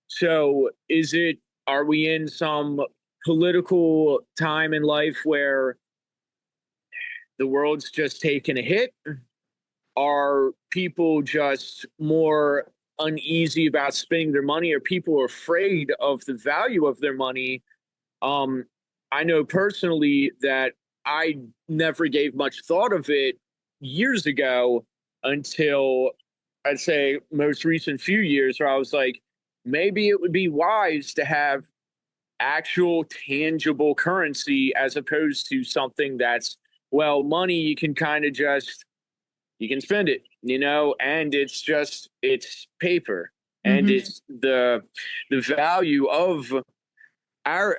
So is it Are we in some political time in life where the world's just taking a hit? Are people just more uneasy about spending their money? Are people afraid of the value of their money? I know personally that I never gave much thought of it years ago until I'd say most recent few years, where I was like, maybe it would be wise to have actual tangible currency as opposed to something that's, well, money you can kind of just, you can spend it, and it's paper, and Mm-hmm. it's the value of our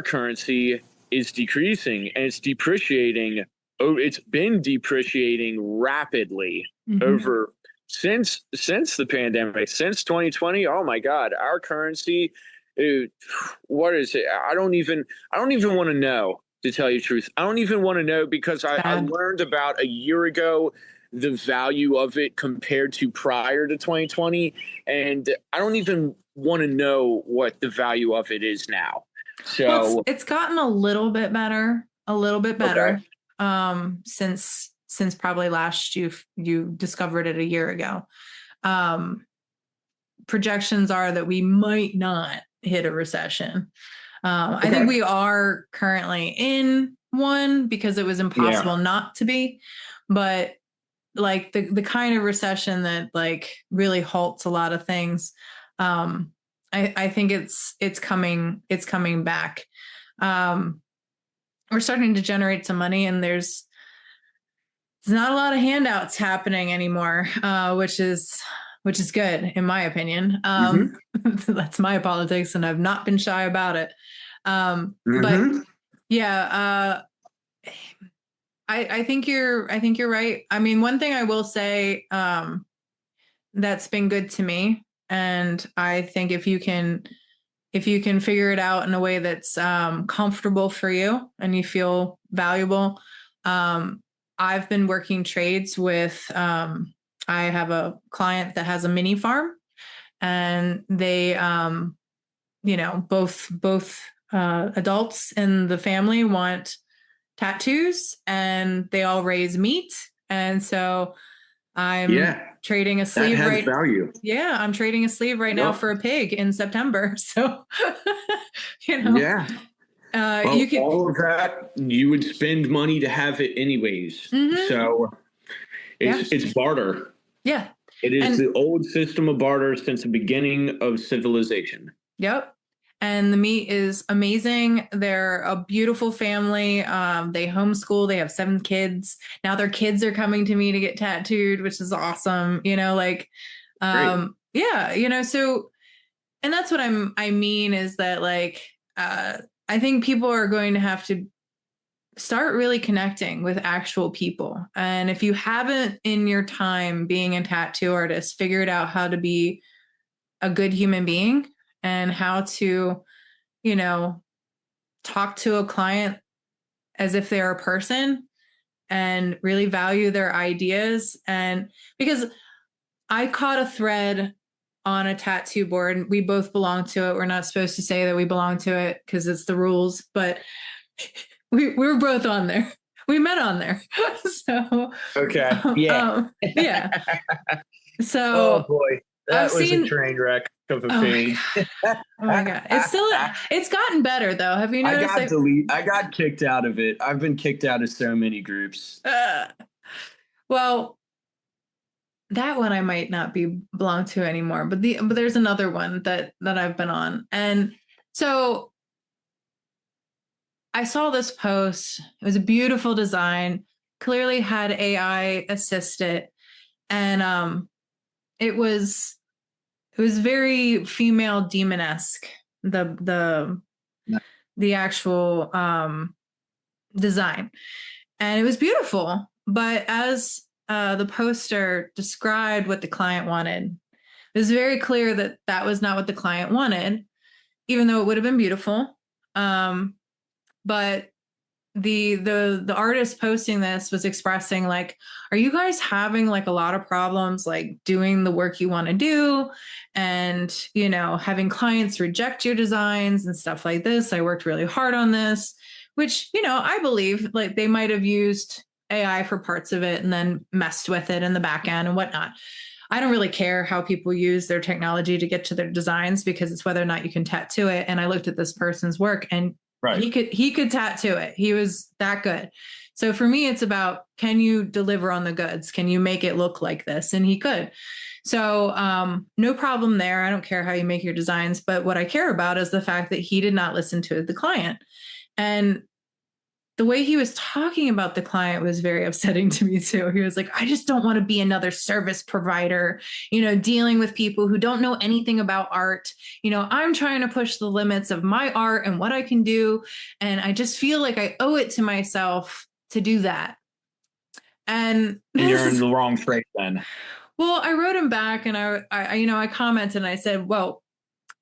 currency is decreasing, and it's depreciating. Oh, it's been depreciating rapidly Mm-hmm. over since the pandemic, since 2020. Oh my God, our currency, what is it? I don't even want to know, to tell you the truth. I don't even want to know, because I learned about a year ago the value of it compared to prior to 2020, and I don't even want to know what the value of it is now. So Well, it's gotten a little bit better, Okay. Since probably last you discovered it a year ago. Projections are that we might not hit a recession. I think we are currently in one because it was impossible not to be, but like the kind of recession that like really halts a lot of things. I think it's coming back. We're starting to generate some money, and there's not a lot of handouts happening anymore, which is good in my opinion. That's my politics, and I've not been shy about it. But yeah, I think you're right. I mean, one thing I will say that's been good to me, and I think if you can figure it out in a way that's comfortable for you and you feel valuable. I've been working trades with, I have a client that has a mini farm, and they, both adults in the family want tattoos, and they all raise meat. And so I'm trading a sleeve value. Yeah, I'm trading a sleeve right now for a pig in September. So, Well, you can, all of that, you would spend money to have it anyways. So it's barter. Yeah. It is the old system of barter since the beginning of civilization. Yep. And the meat is amazing. They're a beautiful family. They homeschool. They have 7 kids. Now their kids are coming to me to get tattooed, which is awesome. So, and that's what I mean is that like, I think people are going to have to start really connecting with actual people. And if you haven't in your time being a tattoo artist, figured out how to be a good human being and how to, talk to a client as if they're a person and really value their ideas. And because I caught a thread on a tattoo board, we both belong to it. We're not supposed to say that we belong to it because it's the rules, but we were both on there. We met on there. So okay, yeah. So oh boy, that was seen a train wreck of a page. Oh my God. It's gotten better though. Have you noticed? I got kicked out of it. I've been kicked out of so many groups. Well, that one I might not belong to anymore, but there's another one that I've been on. And so I saw this post. It was a beautiful design, clearly had AI assist it. And it was very female demon-esque, the actual design. And it was beautiful. But as the poster described what the client wanted, it was very clear that that was not what the client wanted, even though it would have been beautiful. But the artist posting this was expressing like, are you guys having like a lot of problems like doing the work you want to do, and having clients reject your designs and stuff like this? I worked really hard on this, which I believe like they might have used AI for parts of it and then messed with it in the back end and whatnot. I don't really care how people use their technology to get to their designs, because it's whether or not you can tattoo it. And I looked at this person's work, and Right. he could tattoo it. He was that good. So for me, it's about, can you deliver on the goods? Can you make it look like this? And he could. So no problem there. I don't care how you make your designs, but what I care about is the fact that he did not listen to the client. And the way he was talking about the client was very upsetting to me too. He was like, I just don't want to be another service provider, dealing with people who don't know anything about art. I'm trying to push the limits of my art and what I can do. And I just feel like I owe it to myself to do that. And you're in the wrong place then. Well, I wrote him back, and I commented and I said, well,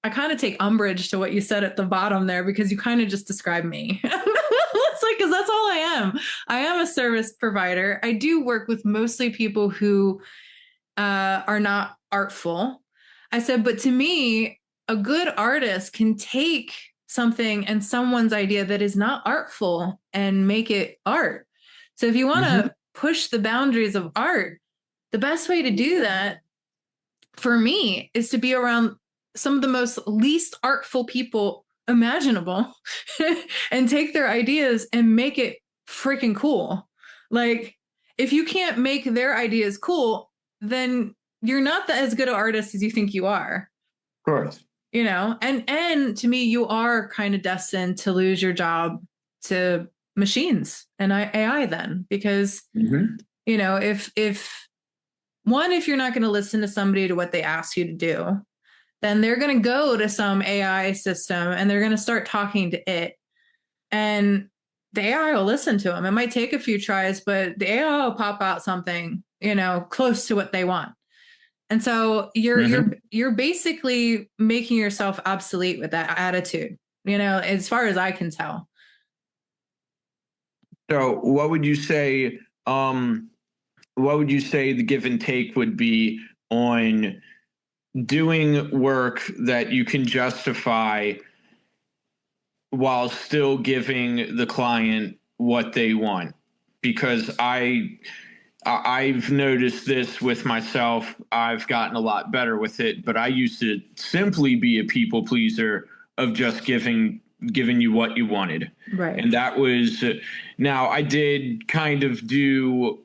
I kind of take umbrage to what you said at the bottom there, because you kind of just described me. It's like, because that's all I am. I am a service provider. I do work with mostly people who are not artful. I said, but to me, a good artist can take something and someone's idea that is not artful and make it art. So if you want to push the boundaries of art, the best way to do that for me is to be around some of the most least artful people imaginable and take their ideas and make it freaking cool. Like, if you can't make their ideas cool, then you're not as good an artist as you think you are. Of course. And to me, you are kind of destined to lose your job to machines and AI then, because if you're not going to listen to somebody to what they ask you to do, then they're going to go to some AI system and they're going to start talking to it. And the AI will listen to them. It might take a few tries, but the AI will pop out something, close to what they want. And so you're basically making yourself obsolete with that attitude, as far as I can tell. So what would you say, the give and take would be on doing work that you can justify while still giving the client what they want? Because I've noticed this with myself. I've gotten a lot better with it, but I used to simply be a people pleaser of just giving you what you wanted. Right. And that was, now I did kind of do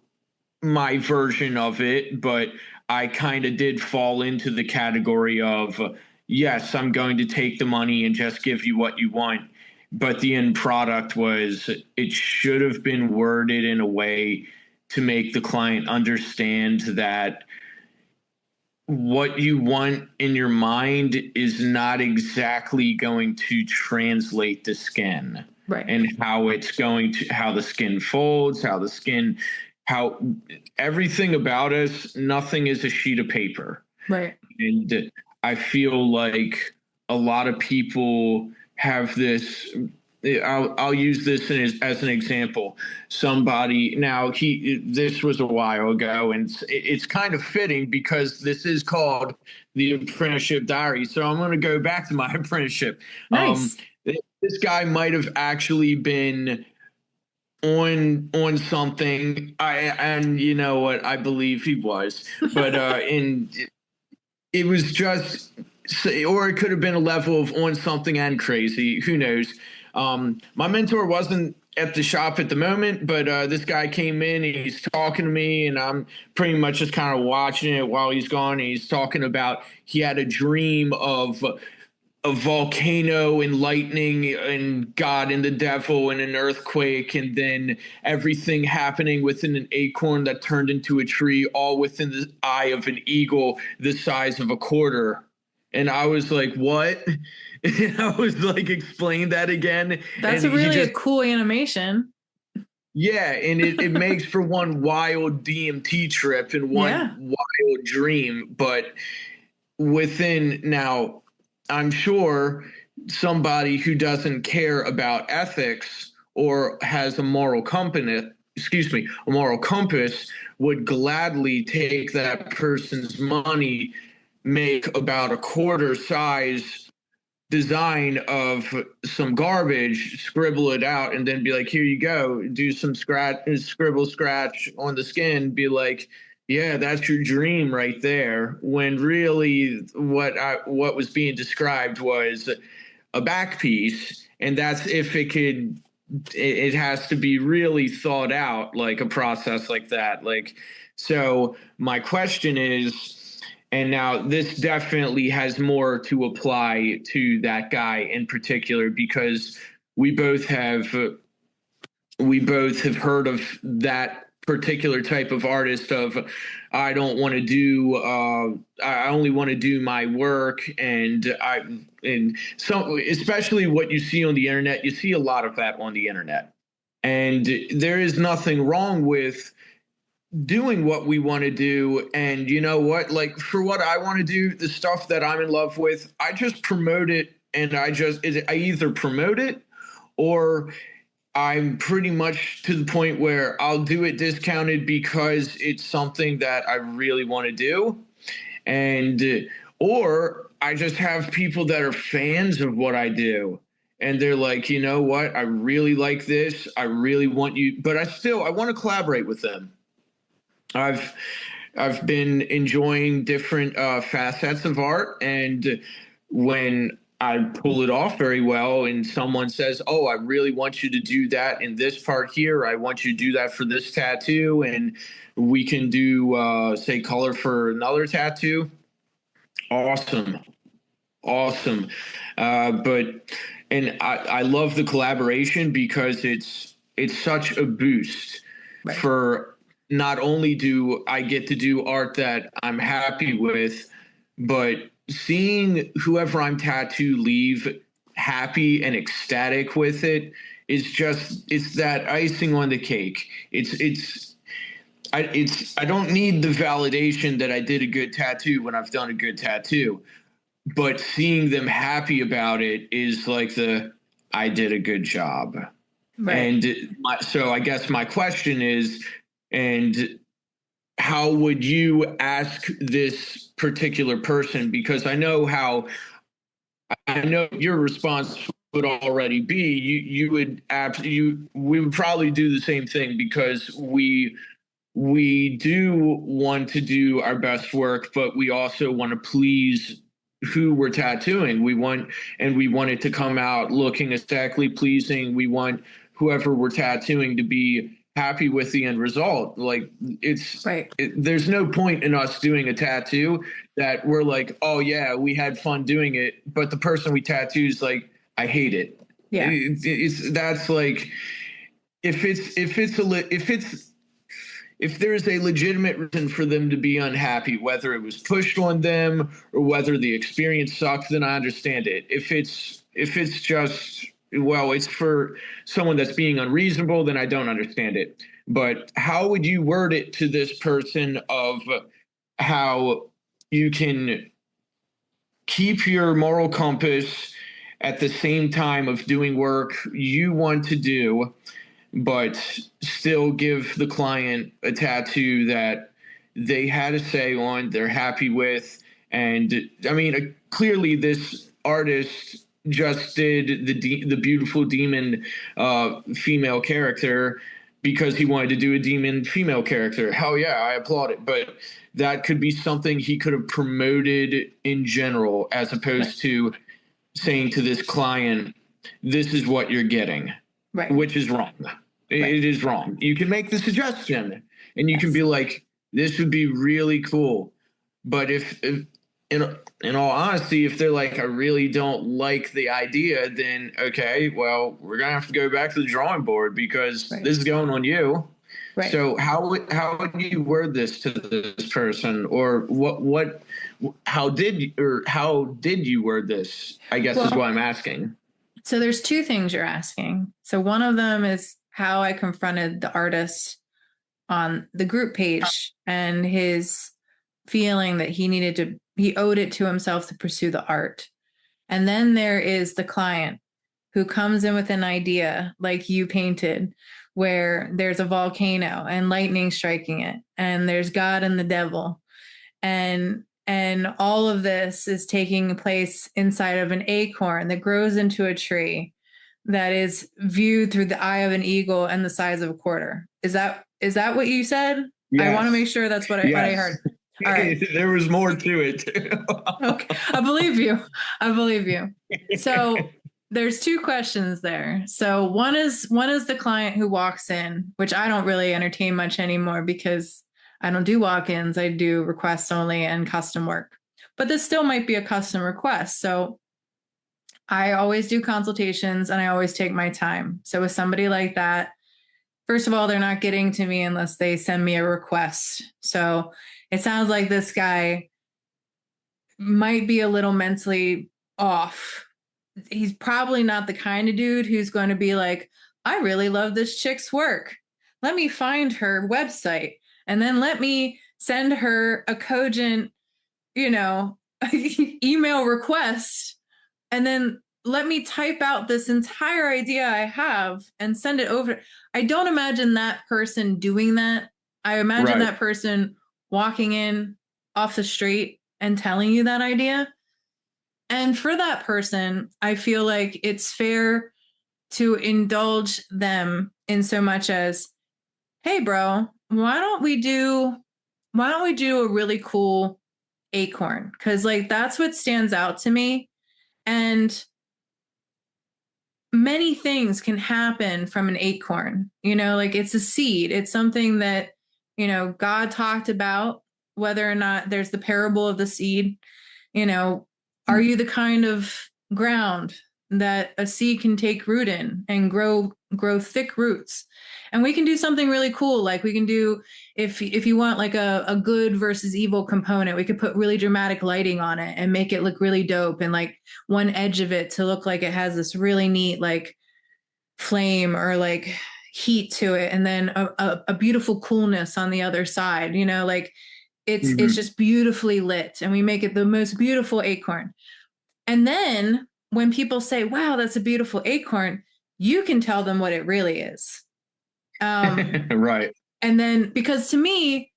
my version of it, but I kind of did fall into the category of, yes, I'm going to take the money and just give you what you want. But the end product was, it should have been worded in a way to make the client understand that what you want in your mind is not exactly going to translate to skin. Right. And how the skin folds, how everything about us, nothing is a sheet of paper. Right. And I feel like a lot of people have this. I'll use this as an example. Somebody, now this was a while ago, and it's kind of fitting because this is called the Apprenticeship Diary. So I'm going to go back to my apprenticeship. Nice. This guy might have actually been on something, and you know what, I believe he was, but it was just, or it could have been a level of on something and crazy, who knows. My mentor wasn't at the shop at the moment, but this guy came in and he's talking to me, and I'm pretty much just kind of watching it while he's gone. And he's talking about, he had a dream of a volcano and lightning and God and the devil and an earthquake, and then everything happening within an acorn that turned into a tree, all within the eye of an eagle the size of a quarter. And I was like, what? And I was like, explain that again. That's and a cool animation. Yeah, and it makes for one wild DMT trip and one wild dream. But within, now, I'm sure somebody who doesn't care about ethics or has a moral compass would gladly take that person's money, make about a quarter size design of some garbage, scribble it out, and then be like, here you go, do some scribble scratch on the skin, be like, yeah, that's your dream right there. When really what was being described was a back piece, and that's if it has to be really thought out, like a process like that. Like, so my question is, and now this definitely has more to apply to that guy in particular, because we both have heard of that particular type of artist of, I don't want to do I only want to do my work, and so especially what you see on the internet, you see a lot of that on the internet, and there is nothing wrong with doing what we want to do. And you know what, like, for what I want to do, the stuff that I'm in love with, I just promote it, and I either promote it, or I'm pretty much to the point where I'll do it discounted because it's something that I really want to do. And or I just have people that are fans of what I do, and they're like, you know what, I really like this, I really want you, but I want to collaborate with them. I've been enjoying different facets of art, and when I pull it off very well, and someone says, "Oh, I really want you to do that in this part here. I want you to do that for this tattoo, and we can do say color for another tattoo." Awesome, awesome. And I love the collaboration because it's such a boost. Right. For not only do I get to do art that I'm happy with, but seeing whoever I'm tattooed leave happy and ecstatic with it is just, it's that icing on the cake. I don't need the validation that I did a good tattoo when I've done a good tattoo, but seeing them happy about it is like I did a good job. Right. And so I guess my question is, and how would you ask this particular person? Because I know your response would already be, we would probably do the same thing, because we do want to do our best work, but we also want to please who we're tattooing. We want it to come out looking aesthetically pleasing. We want whoever we're tattooing to be happy with the end result. Like, it's right. There's no point in us doing a tattoo that we're like, oh yeah, we had fun doing it, but the person we tattoo is like, I hate it. Yeah, that's like, if there's a legitimate reason for them to be unhappy, whether it was pushed on them or whether the experience sucked, then I understand it. If it's just, well, it's for someone that's being unreasonable, then I don't understand it. But how would you word it to this person of how you can keep your moral compass at the same time of doing work you want to do, but still give the client a tattoo that they had a say on, they're happy with? And I mean, clearly this artist just did the beautiful demon female character because he wanted to do a demon female character. Hell yeah, I applaud it. But that could be something he could have promoted in general, as opposed to saying to this client, this is what you're getting, right? Which is wrong. Right. It is wrong. You can make the suggestion, and you can be like, this would be really cool. But if in all honesty, if they're like, I really don't like the idea, then okay, well, we're gonna have to go back to the drawing board, because this is going on you. Right. So how would you word this to this person, or how did you word this? I guess is what I'm asking. So there's two things you're asking. So one of them is how I confronted the artist on the group page and his feeling that he owed it to himself to pursue the art. And then there is the client who comes in with an idea like you painted, where there's a volcano and lightning striking it, and there's God and the devil, and all of this is taking place inside of an acorn that grows into a tree that is viewed through the eye of an eagle and the size of a quarter. Is that what you said? Yes. I want to make sure that's what I heard. All right. There was more to it. Okay. I believe you. So there's two questions there. So one is the client who walks in, which I don't really entertain much anymore because I don't do walk-ins. I do requests only and custom work. But this still might be a custom request. So I always do consultations and I always take my time. So with somebody like that, first of all, they're not getting to me unless they send me a request. So it sounds like this guy might be a little mentally off. He's probably not the kind of dude who's going to be like, I really love this chick's work. Let me find her website and then let me send her a cogent, email request. And then let me type out this entire idea I have and send it over. I don't imagine that person doing that. I imagine that person walking in off the street and telling you that idea. And for that person, I feel like it's fair to indulge them in so much as, hey, bro, why don't we do a really cool acorn? Because that's what stands out to me. And many things can happen from an acorn, it's a seed. It's something that, God talked about, whether or not there's the parable of the seed. Are you the kind of ground that a seed can take root in and grow thick roots? And we can do something really cool. Like we can do, if you want like a good versus evil component, we could put really dramatic lighting on it and make it look really dope. And like one edge of it to look like it has this really neat, like flame or like heat to it. And then a beautiful coolness on the other side, it's just beautifully lit, and we make it the most beautiful acorn. And then when people say, wow, that's a beautiful acorn, you can tell them what it really is. Right. And then, because to me,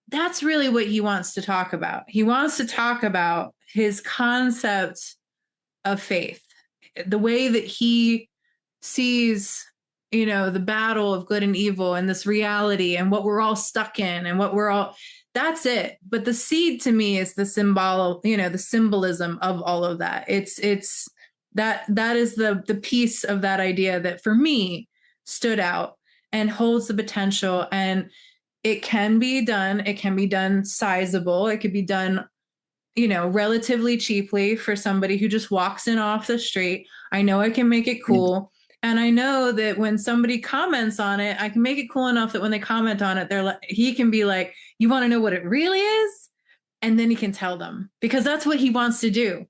that's really what he wants to talk about. He wants to talk about his concept of faith, the way that he sees, the battle of good and evil and this reality and what we're all stuck in and that's it. But the seed to me is the the symbolism of all of that. It's that is the piece of that idea that for me stood out and holds the potential. And it can be done. It can be done sizable. It could be done, relatively cheaply for somebody who just walks in off the street. I know I can make it cool. And I know that when somebody comments on it, I can make it cool enough that when they comment on it, he can be like, you want to know what it really is? And then he can tell them, because that's what he wants to do.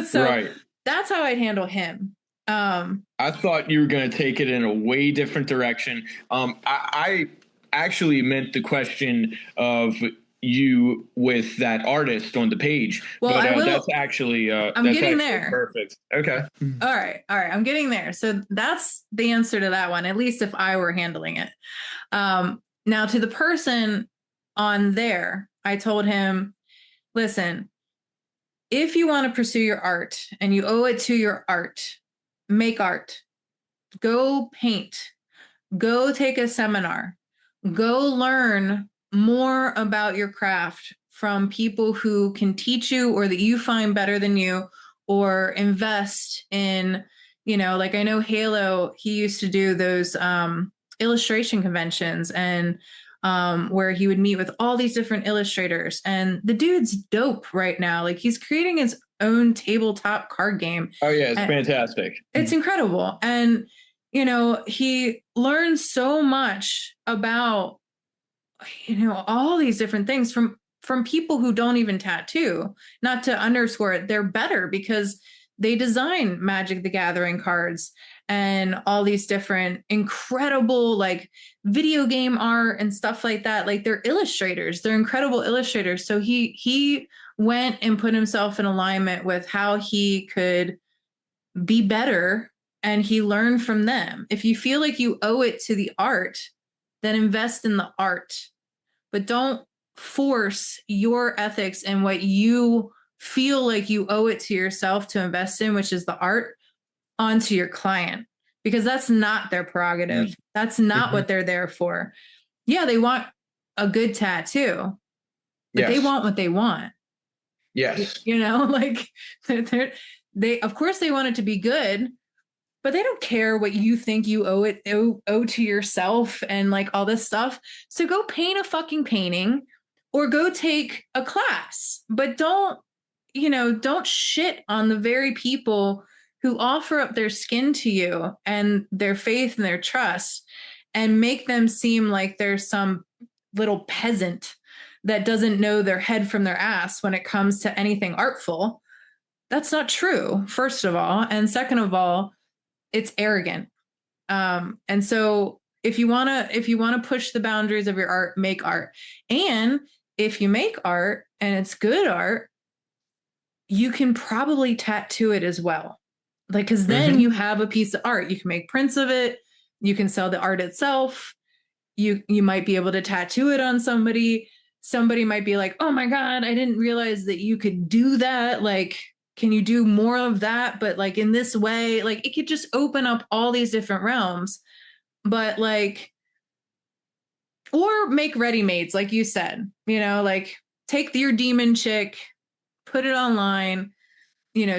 So that's how I'd handle him. I thought you were going to take it in a way different direction. I actually meant the question of you with that artist on the page. Well, but that's actually I'm getting there. Perfect. Okay. All right. I'm getting there. So that's the answer to that one, at least if I were handling it. Now to the person on there, I told him, listen, if you want to pursue your art and you owe it to your art, make art, go paint, go take a seminar, go learn more about your craft from people who can teach you or that you find better than you, or invest in, like I know Halo, he used to do those illustration conventions and where he would meet with all these different illustrators, and the dude's dope right now. Like he's creating his own tabletop card game. Oh yeah, it's fantastic. It's incredible. And he learns so much about all these different things from people who don't even tattoo. Not to underscore it, they're better because they design Magic the Gathering cards and all these different incredible like video game art and stuff like that. Like they're illustrators, they're incredible illustrators. So he went and put himself in alignment with how he could be better, and he learned from them. If you feel like you owe it to the art, then invest in the art, but don't force your ethics and what you feel like you owe it to yourself to invest in, which is the art, onto your client, because that's not their prerogative. That's not what they're there for. Yeah, they want a good tattoo, but they want what they want. Yes. You know, like they of course they want it to be good, but they don't care what you think you owe to yourself and like all this stuff. So go paint a fucking painting or go take a class, but don't shit on the very people who offer up their skin to you and their faith and their trust, and make them seem like they're some little peasant that doesn't know their head from their ass when it comes to anything artful. That's not true, first of all. And second of all, it's arrogant. And so if you want to push the boundaries of your art, make art. And if you make art and it's good art, you can probably tattoo it as well. Like, because then you have a piece of art. You can make prints of it. You can sell the art itself. You might be able to tattoo it on somebody. Somebody might be like, oh my God, I didn't realize that you could do that. Like, can you do more of that? But like in this way, like it could just open up all these different realms. But like, or make ready-mades, like you said, like take your demon chick, put it online,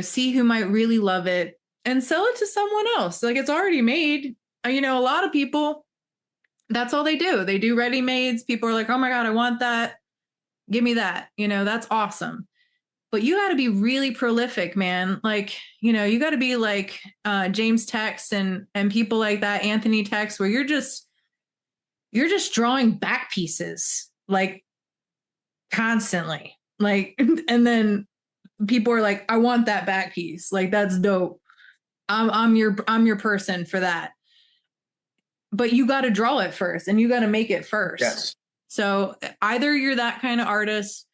see who might really love it and sell it to someone else. Like it's already made. A lot of people, that's all they do. They do ready-mades. People are like, oh my God, I want that. Give me that. That's awesome. But you got to be really prolific, man. Like, you got to be like James Tex and people like that, Anthony Tex, where you're just drawing back pieces like constantly. Like, and then people are like, I want that back piece. Like, that's dope. I'm your person for that. But you got to draw it first and you got to make it first. Yes. So either you're that kind of artist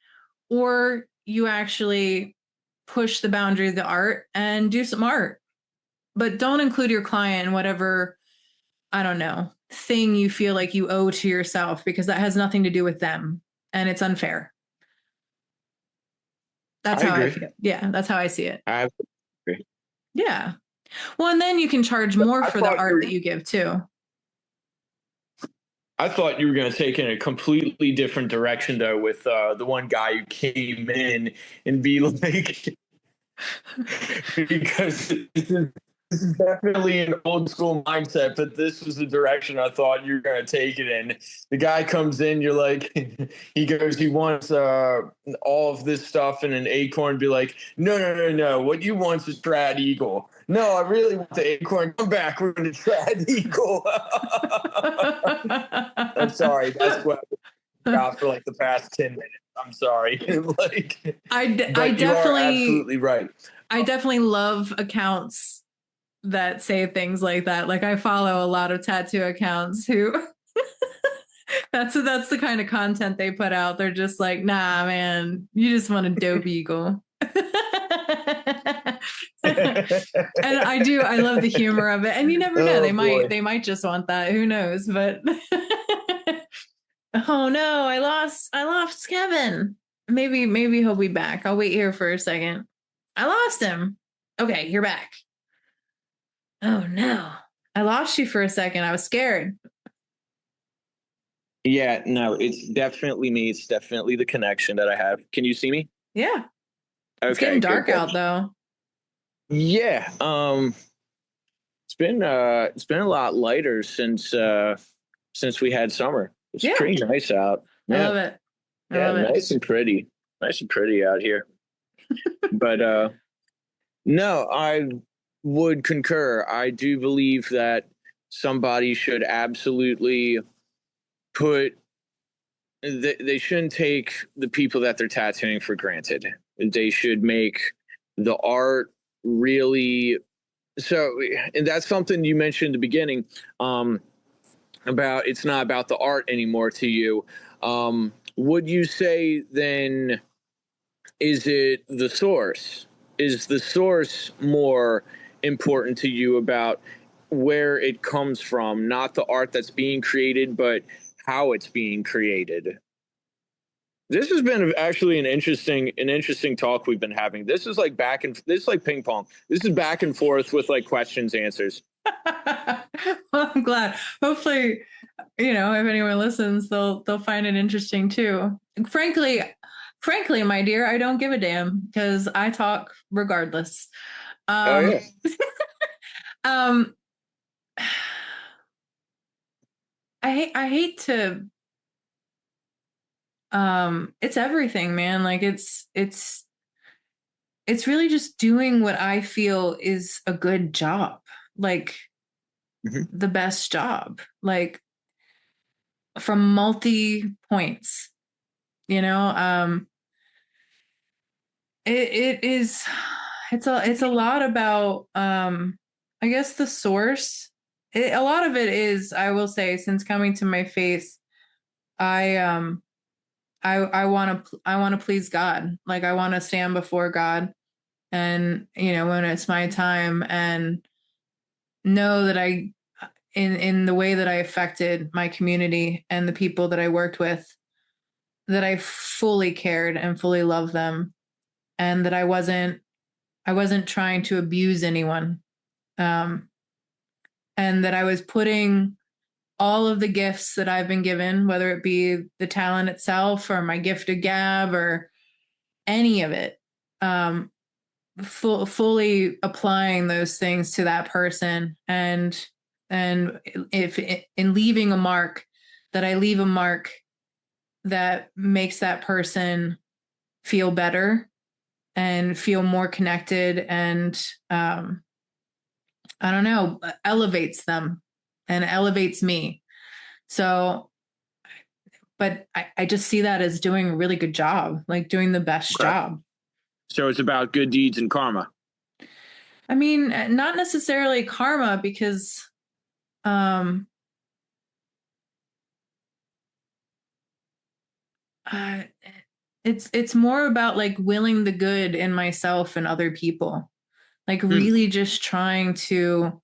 or you actually push the boundaries of the art and do some art. But don't include your client in whatever, I don't know, thing you feel like you owe to yourself, because that has nothing to do with them and it's unfair. That's how I feel. Yeah, that's how I see it. I agree. Yeah. Well, and then you can charge more for the art that you give too. I thought you were going to take in a completely different direction, though, with the one guy who came in and be like, because this is definitely an old school mindset, but this was the direction I thought you were going to take it in. The guy comes in, you're like, he wants all of this stuff and an acorn. Be like, no. What you want is trad eagle. No, I really want the acorn. Come back. We're going to trad eagle. I'm sorry. That's what I got for like the past 10 minutes. I'm sorry. Like, I definitely, you are absolutely right. I definitely love accounts that say things like that. Like I follow a lot of tattoo accounts who that's the kind of content they put out. They're just like, nah, man, you just want a dope eagle. And I love the humor of it. And you never know, they might just want that. Who knows? But oh no, I lost Kevin. Maybe he'll be back. I'll wait here for a second. I lost him. Okay, you're back. Oh no, I lost you for a second. I was scared. Yeah, no, it's definitely me. It's definitely the connection that I have. Can you see me? Yeah. Okay, it's getting dark out though. Yeah. It's been a lot lighter since we had summer. It's pretty nice out. Yeah. I love it. I love it. Nice and pretty out here. But no, I would concur. I do believe that somebody should absolutely they shouldn't take the people that they're tattooing for granted. They should make the art really so. And that's something you mentioned at the beginning about it's not about the art anymore to you. Would you say then, is it the source? Is the source more important to you about where it comes from, not the art that's being created, but how it's being created. This has been actually an interesting talk we've been having. This is like this is like ping pong. This is back and forth with like questions, answers. Well, I'm glad. Hopefully, if anyone listens, they'll find it interesting too. Frankly, my dear, I don't give a damn because I talk regardless. Oh yeah. I hate to. It's everything, man. Like it's really just doing what I feel is a good job, like the best job, like from multi points. It is. It's a lot about I guess the source. A lot of it is, I will say, since coming to my faith, I want to please God. Like I want to stand before God, and when it's my time, and know that in the way that I affected my community and the people that I worked with, that I fully cared and fully loved them, and that I wasn't trying to abuse anyone, and that I was putting all of the gifts that I've been given, whether it be the talent itself or my gift of gab or any of it, fully applying those things to that person, and if in leaving a mark, that I leave a mark that makes that person feel better and feel more connected, and I don't know, elevates them and elevates me. So, but I just see that as doing a really good job, like doing the best job. So it's about good deeds and karma. I mean, not necessarily karma, because it's more about like willing the good in myself and other people, like really just trying to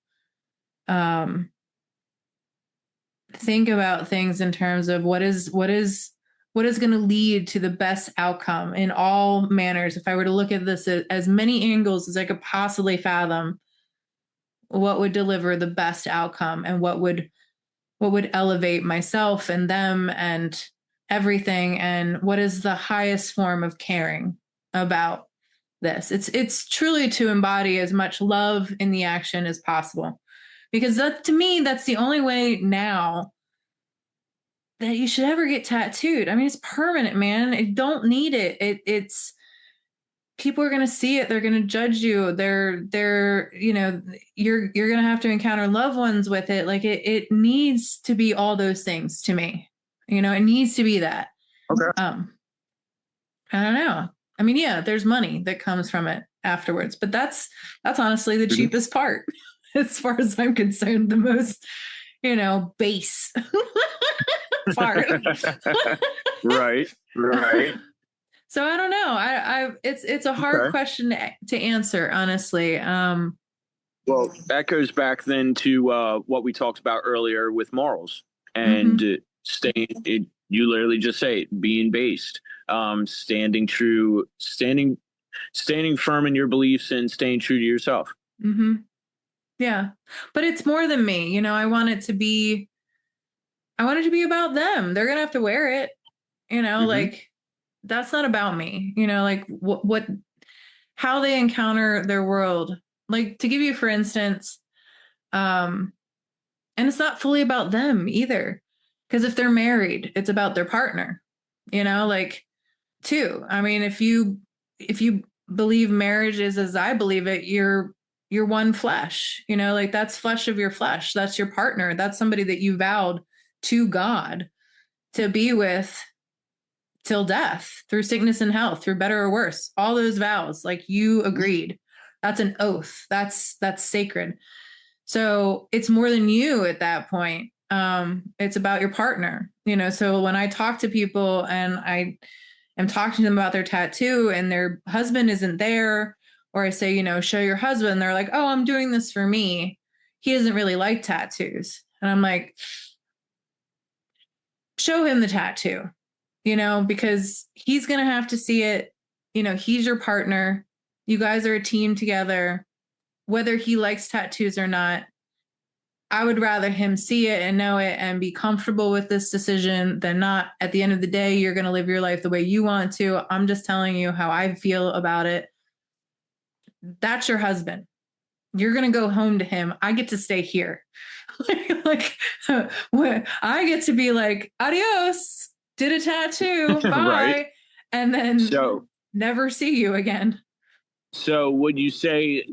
think about things in terms of what is going to lead to the best outcome in all manners. If I were to look at this at as many angles as I could possibly fathom, what would deliver the best outcome, and what would elevate myself and them and everything, and what is the highest form of caring about this. It's truly to embody as much love in the action as possible, because that, to me, that's the only way now that you should ever get tattooed. I mean, it's permanent, man. I don't need it. It's people are going to see it. They're going to judge you. They're you're going to have to encounter loved ones with it. Like it needs to be all those things to me. It needs to be that. Okay. I don't know. I mean, yeah, there's money that comes from it afterwards, but that's honestly the cheapest part, as far as I'm concerned. The most, base part. Right. So I don't know. It's a hard question to answer, honestly. Well, that goes back then to what we talked about earlier with morals and staying. You literally just say it, being based, standing true, standing firm in your beliefs, and staying true to yourself. Yeah, but it's more than me. I want it to be about them. They're gonna have to wear it. Like that's not about me. Like what how they encounter their world. Like, to give you, for instance, and it's not fully about them either, because if they're married, it's about their partner. Like, too. I mean, if you believe marriage is as I believe it, you're one flesh. Like that's flesh of your flesh. That's your partner. That's somebody that you vowed to God to be with till death, through sickness and health, through better or worse. All those vows, like you agreed. That's an oath. That's sacred. So it's more than you at that point. It's about your partner. So when I talk to people and I am talking to them about their tattoo and their husband isn't there, or I say, show your husband. They're like, oh, I'm doing this for me. He doesn't really like tattoos. And I'm like, show him the tattoo, because he's going to have to see it. He's your partner. You guys are a team together, whether he likes tattoos or not. I would rather him see it and know it and be comfortable with this decision than not. At the end of the day, you're going to live your life the way you want to. I'm just telling you how I feel about it. That's your husband. You're going to go home to him. I get to stay here. I get to be like, adios, did a tattoo, bye. Right. And then So never see you again. So would you say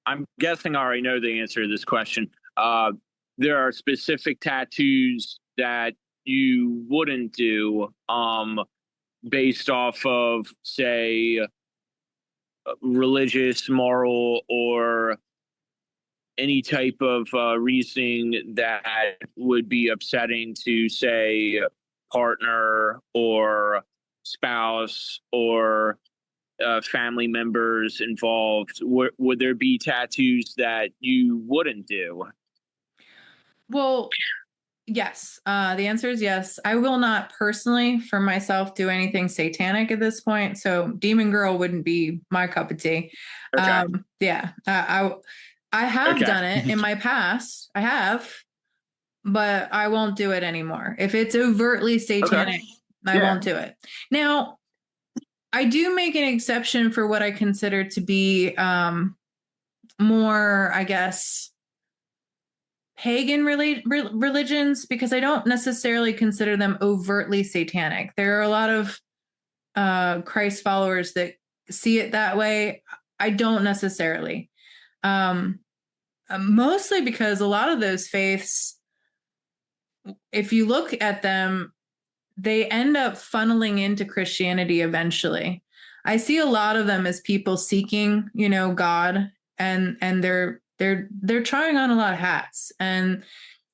I'm guessing I already know the answer to this question. There are specific tattoos that you wouldn't do based off of, say, religious, moral, or any type of reasoning that would be upsetting to, say, partner or spouse or family members involved. Would there be tattoos that you wouldn't do? Well, yes. The answer is yes. I will not personally, for myself, do anything satanic at this point. So Demon Girl wouldn't be my cup of tea. Okay. Yeah. I have done it in my past. I have, but I won't do it anymore. If it's overtly satanic, I won't do it. Now, I do make an exception for what I consider to be more, I guess, pagan religions, because I don't necessarily consider them overtly satanic. There are a lot of Christ followers that see it that way. I don't necessarily. Mostly because a lot of those faiths, if you look at them, they end up funneling into Christianity eventually. I see a lot of them as people seeking, God, and they're trying on a lot of hats. And,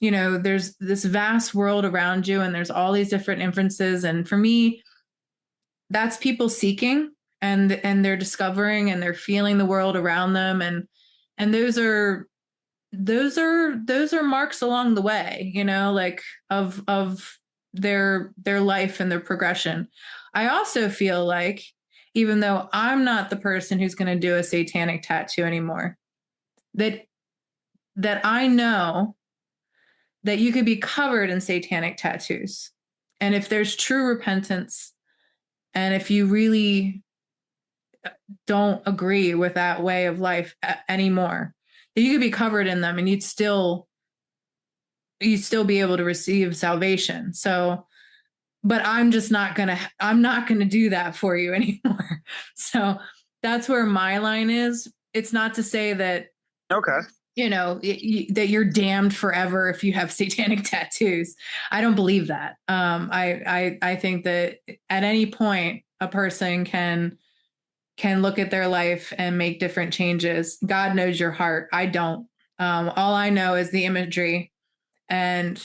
there's this vast world around you and there's all these different inferences. And for me, that's people seeking and they're discovering and they're feeling the world around them. And those are marks along the way, like of their life and their progression. I also feel like, even though I'm not the person who's going to do a satanic tattoo anymore, that I know that you could be covered in satanic tattoos. And if there's true repentance, and if you really don't agree with that way of life anymore, that you could be covered in them and you'd still be able to receive salvation. So, but I'm not going to do that for you anymore. So that's where my line is. It's not to say that, that you're damned forever if you have satanic tattoos. I don't believe that. I think that at any point a person can look at their life and make different changes. God knows your heart. I don't. All I know is the imagery, and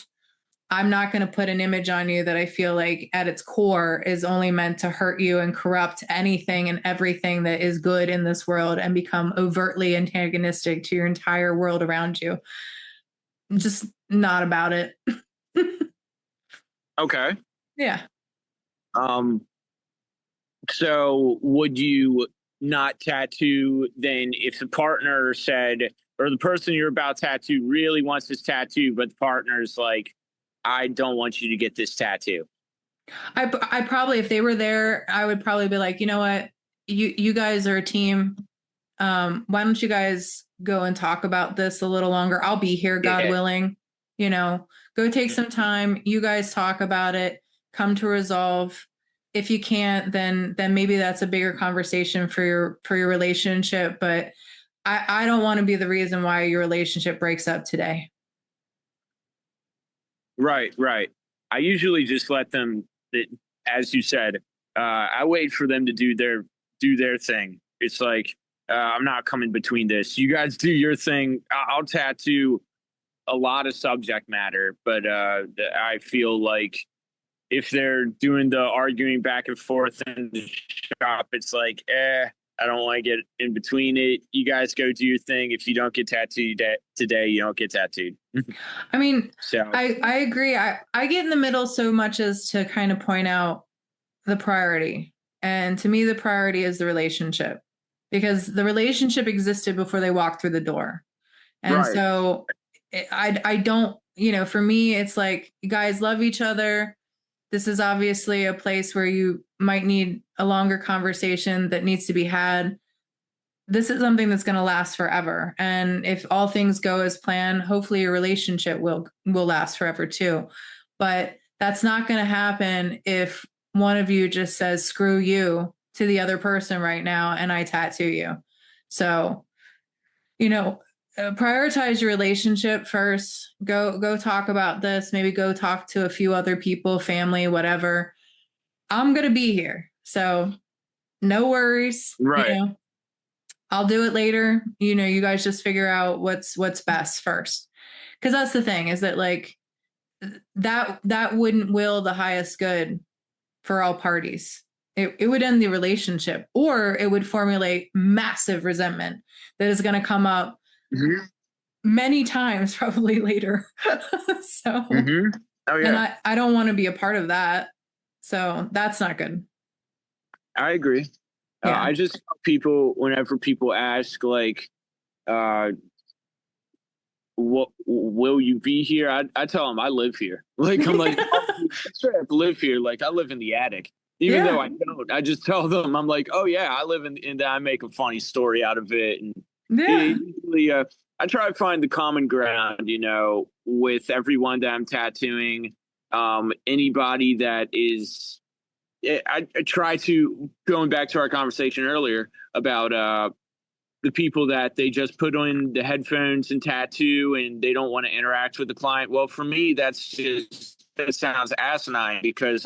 I'm not going to put an image on you that I feel like at its core is only meant to hurt you and corrupt anything and everything that is good in this world and become overtly antagonistic to your entire world around you. I'm just not about it. Okay. Yeah. So would you not tattoo then if the partner said, or the person you're about to tattoo really wants this tattoo, but the partner's like, I don't want you to get this tattoo? I probably, if they were there, I would probably be like, you know what, you guys are a team. Why don't you guys go and talk about this a little longer? I'll be here, God willing. Go take some time. You guys talk about it. Come to resolve. If you can't, then maybe that's a bigger conversation for your relationship. But I don't want to be the reason why your relationship breaks up today. Right. I usually just let them, as you said, I wait for them to do their thing. It's like, I'm not coming between this. You guys do your thing. I'll tattoo a lot of subject matter, but I feel like if they're doing the arguing back and forth in the shop, it's like, I don't want to get in between it. You guys go do your thing. If you don't get tattooed today, you don't get tattooed. I mean, So I agree. I get in the middle so much as to kind of point out the priority. And to me, the priority is the relationship, because the relationship existed before they walked through the door. And Right. so I don't, for me, it's like, you guys love each other. This is obviously a place where you might need a longer conversation that needs to be had. This is something that's going to last forever. And if all things go as planned, hopefully your relationship will last forever too. But that's not going to happen if one of you just says, screw you to the other person right now, and I tattoo you. So, prioritize your relationship first. Go talk about this. Maybe go talk to a few other people, family, whatever. I'm going to be here. So no worries. Right. I'll do it later. You guys just figure out what's best first. Cause that's the thing, is that like that wouldn't will the highest good for all parties. It would end the relationship, or it would formulate massive resentment that is going to come up many times probably later. So, Oh yeah. and I don't want to be a part of that. So that's not good. I agree. Yeah. I just tell people, whenever people ask, like, what will you be here? I tell them I live here. Like, I'm like, I live here. Like, I live in the attic. Even though I don't, I just tell them, I'm like, oh yeah, I live in I make a funny story out of it. And usually, I try to find the common ground, with everyone that I'm tattooing. Anybody that is, I try to, going back to our conversation earlier about the people that they just put on the headphones and tattoo and they don't want to interact with the client. Well, for me, that sounds asinine, because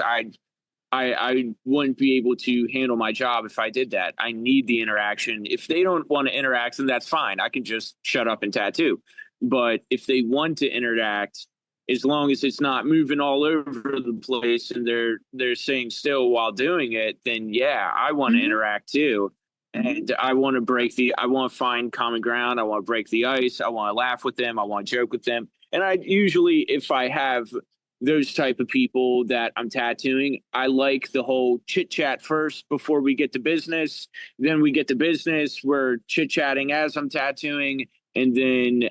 I wouldn't be able to handle my job if I did that. I need the interaction. If they don't want to interact, then that's fine. I can just shut up and tattoo. But if they want to interact, as long as it's not moving all over the place and they're staying still while doing it, then yeah, I want to interact too. And I want to find common ground. I want to break the ice. I want to laugh with them. I want to joke with them. And I usually, if I have those type of people that I'm tattooing, I like the whole chit chat first before we get to business. Then we get to business, we're chit chatting as I'm tattooing. And then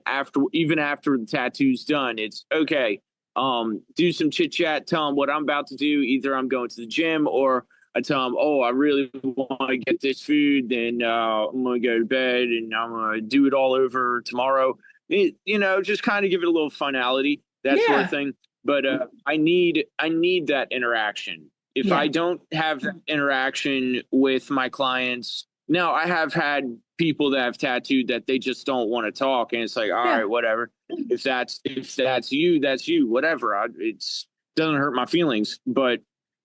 even after the tattoo's done, it's okay. Do some chit chat, tell them what I'm about to do. Either I'm going to the gym, or I tell them, oh, I really want to get this food. Then I'm going to go to bed and I'm going to do it all over tomorrow. Just kind of give it a little finality, that sort of thing. But I need that interaction. If I don't have that interaction with my clients, now I have had people that have tattooed that they just don't want to talk, and it's like, all right, whatever. If that's you, that's you. Whatever. It's doesn't hurt my feelings. But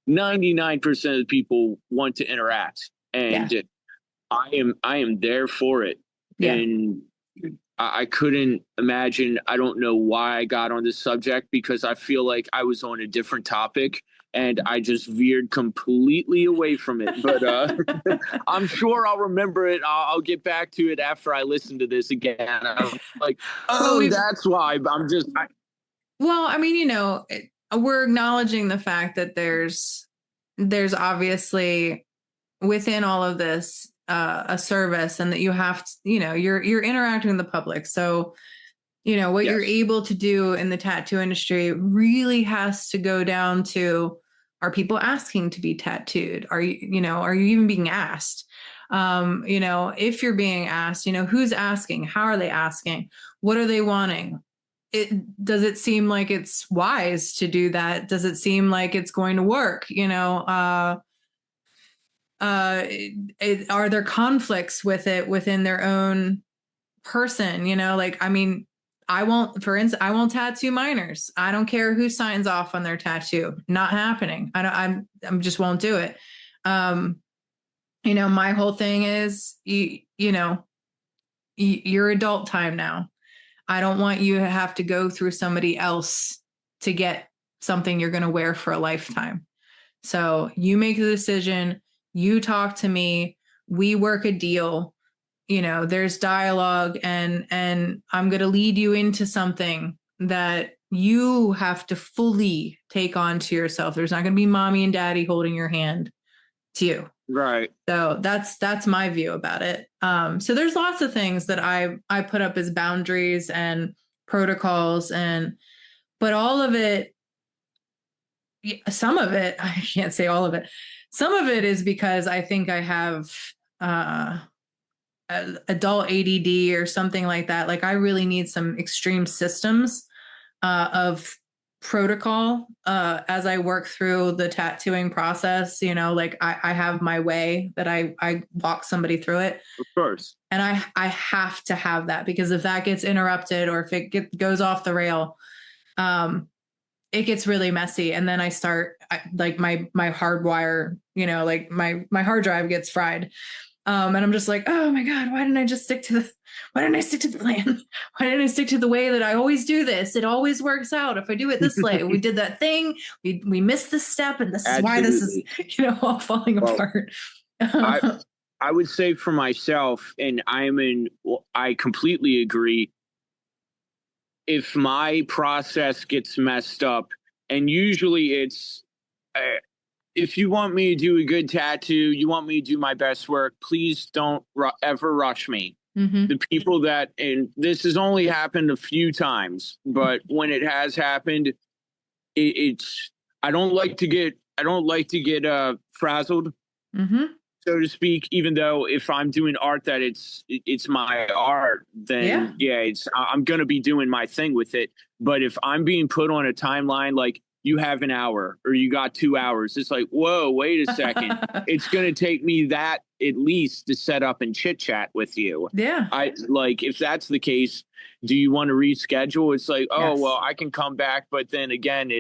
99% of the people want to interact, and I am there for it. And I couldn't imagine. I don't know why I got on this subject, because I feel like I was on a different topic and I just veered completely away from it. But I'm sure I'll remember it. I'll get back to it after I listen to this again. I'm like, that's why. I'm just. Well, I mean, we're acknowledging the fact that there's obviously within all of this a service, and that you have to, you're interacting with the public. So, what you're able to do in the tattoo industry really has to go down to, are people asking to be tattooed? Are you even being asked? If you're being asked, who's asking? How are they asking? What are they wanting? Does it seem like it's wise to do that? Does it seem like it's going to work? Are there conflicts with it within their own person? I won't tattoo minors. I don't care who signs off on their tattoo. Not happening. I'm just won't do it. My whole thing is, you're adult time now. I don't want you to have to go through somebody else to get something you're going to wear for a lifetime. So you make the decision. You talk to me. we work a deal, there's dialogue, and I'm going to lead you into something that you have to fully take on to yourself. There's not going to be mommy and daddy holding your hand to you. Right. So that's my view about it. So there's lots of things that I put up as boundaries and protocols, but all of it, some of it, I can't say all of it. Some of it is because I think I have adult ADD or something like that. Like I really need some extreme systems of protocol as I work through the tattooing process. Like I have my way that I walk somebody through it. Of course. And I have to have that, because if that gets interrupted or if it goes off the rail, it gets really messy. And then I start like my hardwire, like my hard drive gets fried. And I'm just like, oh my God, why didn't I stick to the plan? Why didn't I stick to the way that I always do this? It always works out if I do it this way. We did that thing. We missed this step. And this Absolutely. is why this is, all falling apart. I would say for myself, and I completely agree. If my process gets messed up, and usually it's, if you want me to do a good tattoo, you want me to do my best work, please don't ever rush me. Mm-hmm. The people that, and this has only happened a few times, but when it has happened, it's, I don't like to get frazzled, mm-hmm. so to speak, even though if I'm doing art that it's my art, then I'm going to be doing my thing with it. But if I'm being put on a timeline, like you have an hour or you got 2 hours, it's like, whoa, wait a second. It's going to take me that at least to set up and chit chat with you. Yeah. If that's the case, do you want to reschedule? It's like, oh, yes. Well, I can come back. But then again,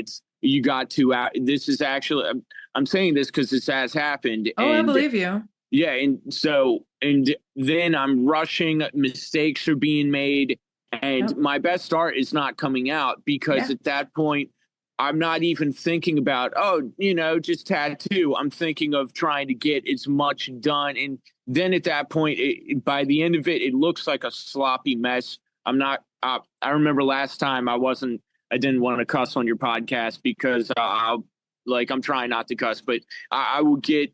you got 2 hours. This is actually, I'm saying this because this has happened. Oh, I believe you. Yeah. And then I'm rushing, mistakes are being made, and my best art is not coming out because at that point, I'm not even thinking about, just tattoo. I'm thinking of trying to get as much done. And then at that point, by the end of it, it looks like a sloppy mess. I remember last time I didn't want to cuss on your podcast because I'm trying not to cuss, but I will get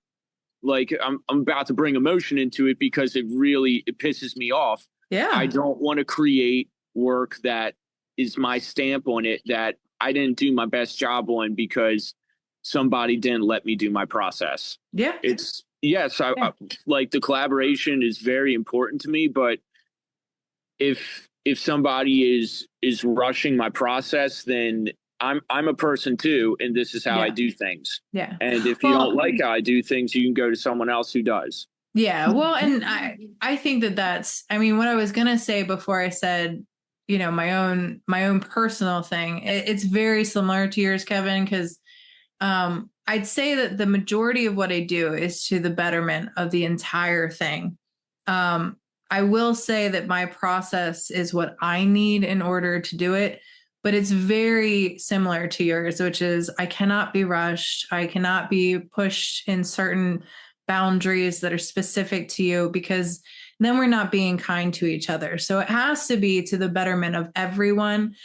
I'm about to bring emotion into it because it pisses me off. Yeah. I don't want to create work that is my stamp on it that I didn't do my best job on because somebody didn't let me do my process. Yeah. I the collaboration is very important to me, but if somebody is rushing my process, then I'm a person too, and this is how I do things. Yeah. And if you don't like how I do things, you can go to someone else who does. Yeah. Well, and I think that's, what I was going to say before I said, my own personal thing, it's very similar to yours, Kevin, because I'd say that the majority of what I do is to the betterment of the entire thing. I will say that my process is what I need in order to do it, but it's very similar to yours, which is I cannot be rushed. I cannot be pushed in certain boundaries that are specific to you, because then we're not being kind to each other. So it has to be to the betterment of everyone.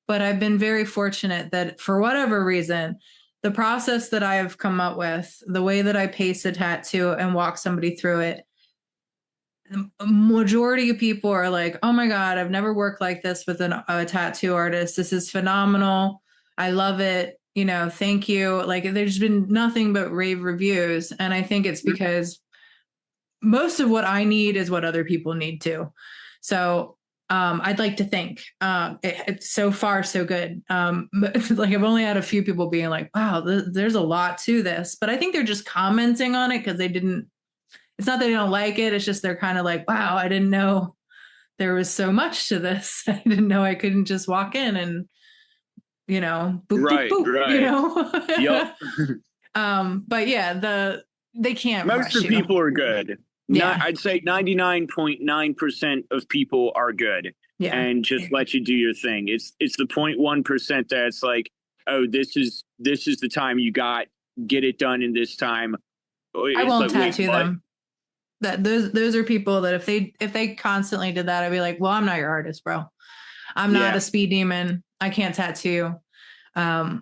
But I've been very fortunate that for whatever reason, the process that I have come up with, the way that I pace a tattoo and walk somebody through it, the majority of people are like, oh my God, I've never worked like this with a tattoo artist. This is phenomenal. I love it. Thank you. There's been nothing but rave reviews. And I think it's because most of what I need is what other people need too. So I'd like to think it's so far so good. I've only had a few people being like, wow, there's a lot to this. But I think they're just commenting on it because it's not that they don't like it. It's just they're kind of like, wow, I didn't know there was so much to this. I didn't know I couldn't just walk in and, boop, right, boop, boop, right. Yep. But yeah, they can't. Most of the people are good. Yeah. I'd say 99.9% of people are good. Yeah. And just let you do your thing. It's the 0.1% that's like, oh, this is the time you got, get it done in this time. I won't tattoo them. That those are people that if they constantly did that, I'd be like, well, I'm not your artist, bro. I'm not Yeah. a speed demon. I can't tattoo.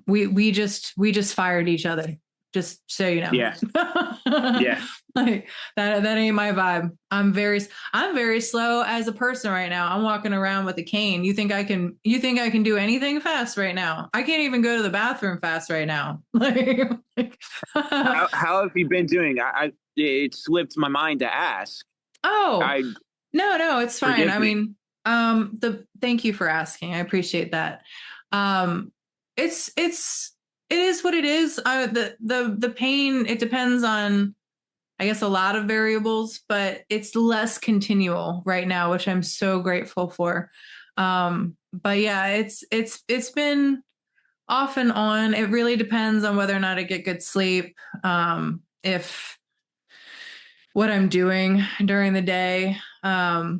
We just fired each other. Just so you know. Yeah. Yeah. Like that ain't my vibe. I'm very slow as a person right now. I'm walking around with a cane. You think I can do anything fast right now? I can't even go to the bathroom fast right now. How have you been doing? It slipped my mind to ask. Oh, I no, it's fine. Forgive I me. mean, thank you for asking. I appreciate that. It's it is what it is. The pain, it depends on, I guess, a lot of variables, but it's less continual right now, which I'm so grateful for. But yeah, it's been off and on. It really depends on whether or not I get good sleep. If what I'm doing during the day. I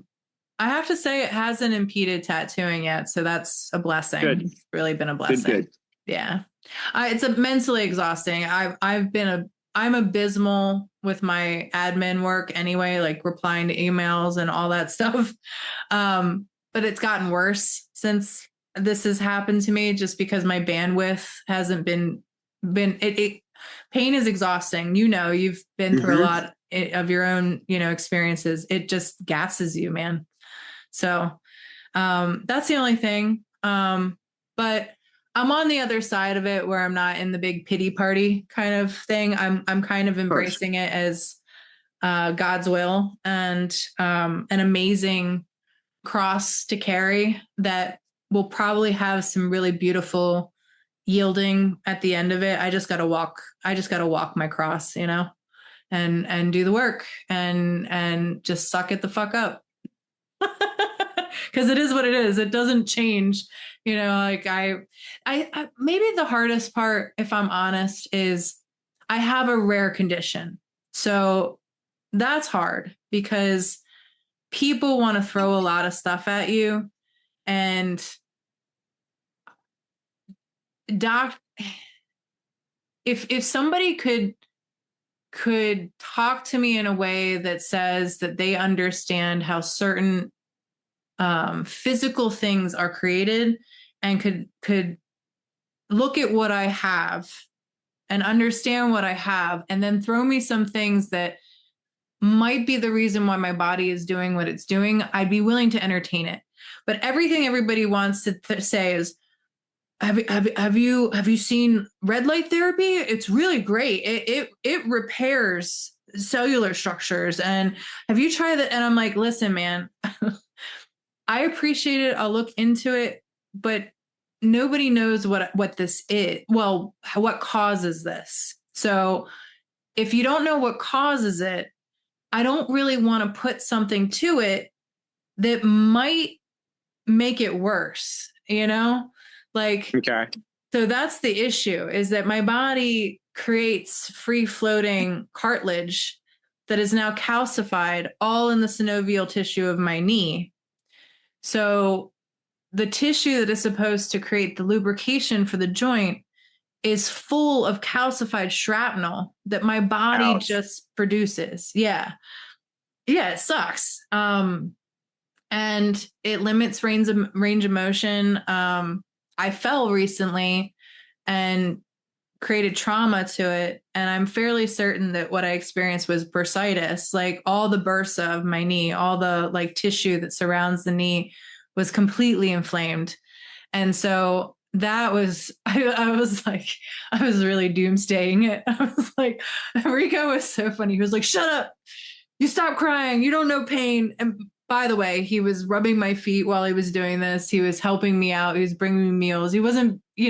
have to say it hasn't impeded tattooing yet, so that's a blessing. Good. It's really been a blessing. Good. Yeah. It's mentally exhausting. I'm abysmal with my admin work anyway, like replying to emails and all that stuff. But it's gotten worse since this has happened to me, just because my bandwidth hasn't been pain is exhausting. You've been through a lot of your own, experiences. It just gasses you, man. So that's the only thing. But I'm on the other side of it, where I'm not in the big pity party kind of thing. I'm kind of embracing it as God's will, and an amazing cross to carry that will probably have some really beautiful yielding at the end of it. I just got to walk my cross, and do the work and just suck it the fuck up. Because it is what it is. It doesn't change. Like I maybe the hardest part, if I'm honest, is I have a rare condition. So that's hard, because people want to throw a lot of stuff at you, and if somebody could talk to me in a way that says that they understand how certain physical things are created, and could look at what I have and understand what I have, and then throw me some things that might be the reason why my body is doing what it's doing, I'd be willing to entertain it. But everything everybody wants to say is, have you seen red light therapy? It's really great. It repairs cellular structures. And have you tried that? And I'm like, listen, man, I appreciate it. I'll look into it, but nobody knows what this is. Well, what causes this? So if you don't know what causes it, I don't really want to put something to it that might make it worse, Like, Okay. So that's the issue, is that my body creates free floating cartilage that is now calcified all in the synovial tissue of my knee. So the tissue that is supposed to create the lubrication for the joint is full of calcified shrapnel that my body just produces. Yeah. Yeah, it sucks. And it limits range of motion. I fell recently and created trauma to it. And I'm fairly certain that what I experienced was bursitis. Like, all the bursa of my knee, all the tissue that surrounds the knee was completely inflamed. And so that was, I was really doomsdaying it. I was like, Rico was so funny. He was like, shut up. You stop crying. You don't know pain. And by the way, he was rubbing my feet while he was doing this. He was helping me out. He was bringing me meals. He wasn't, he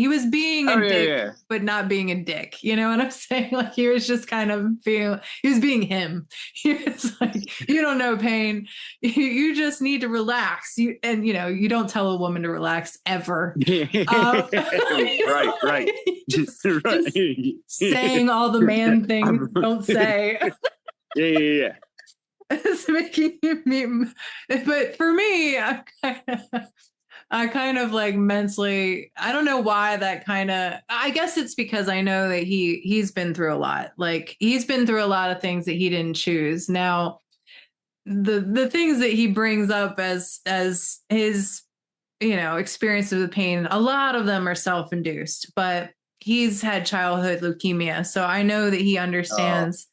was being a dick, but not being a dick. You know what I'm saying? Like, he was just kind of he was being him. He was like, you don't know pain. You just need to relax. You don't tell a woman to relax ever. Right. Just saying all the man things don't say. Yeah. It's making me, but for me, I kind of like mentally, I don't know why that kind of, I guess it's because I know that he's been through a lot. Like he's been through a lot of things that he didn't choose. Now, the things that he brings up as his, experiences with pain, a lot of them are self-induced, but he's had childhood leukemia. So I know that he understands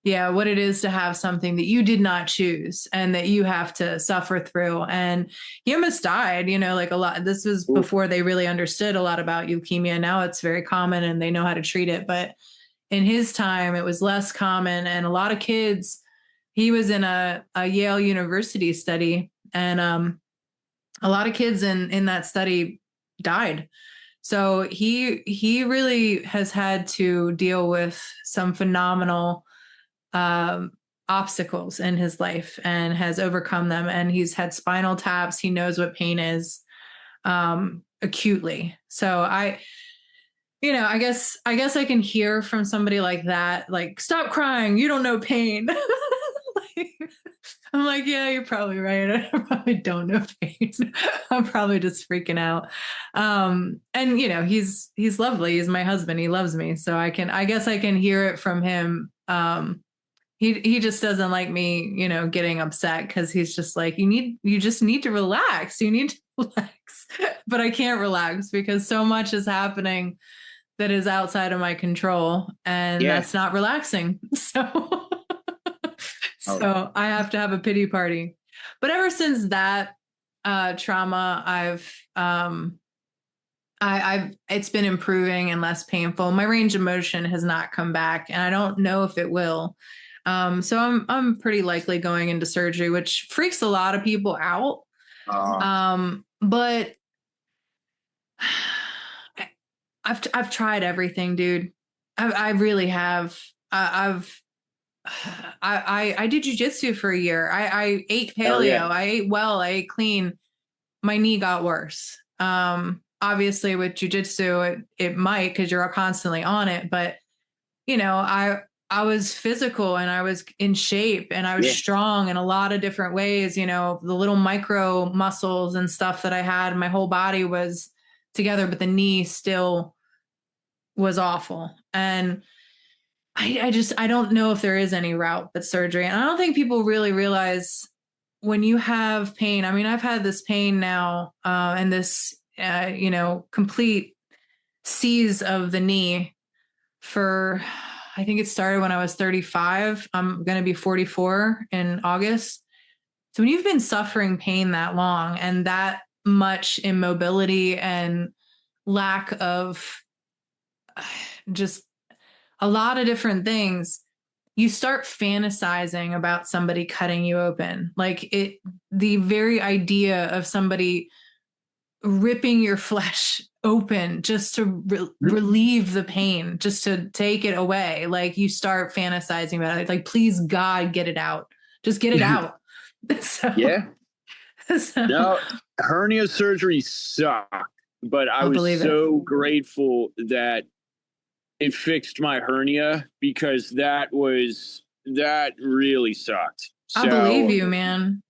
what it is to have something that you did not choose and that you have to suffer through. And he almost died, like a lot. This was before they really understood a lot about leukemia. Now it's very common and they know how to treat it. But in his time, it was less common. And a lot of kids, he was in a Yale University study, and a lot of kids in that study died. So he really has had to deal with some phenomenal obstacles in his life and has overcome them. And he's had spinal taps. He knows what pain is acutely. So I guess I can hear from somebody like that, like, stop crying, you don't know pain. I'm like, yeah, you're probably right. I probably don't know pain. I'm probably just freaking out. And he's lovely. He's my husband. He loves me. So I guess I can hear it from him. He just doesn't like me, getting upset, because he's just like, you just need to relax. You need to relax. But I can't relax because so much is happening that is outside of my control, and that's not relaxing. So I have to have a pity party. But ever since that trauma, it's been improving and less painful. My range of motion has not come back, and I don't know if it will. So I'm pretty likely going into surgery, which freaks a lot of people out. But I've tried everything, dude. I really have. I did jujitsu for a year. I ate paleo. I ate well. I ate clean. My knee got worse. Obviously with jujitsu, it might, because you're constantly on it. But I was physical and I was in shape and I was strong in a lot of different ways. The little micro muscles and stuff that I had, my whole body was together, but the knee still was awful. And I don't know if there is any route but surgery. And I don't think people really realize when you have pain. I mean, I've had this pain now and this, complete seize of the knee for, I think it started when I was 35. I'm going to be 44 in August. So when you've been suffering pain that long and that much immobility and lack of just a lot of different things, you start fantasizing about somebody cutting you open. Like the very idea of somebody ripping your flesh open just to relieve the pain, just to take it away. Like you start fantasizing about it. Like, please God, get it out. Just get it out. No, hernia surgery sucked, but I was so grateful that it fixed my hernia, because that really sucked. I believe you, man.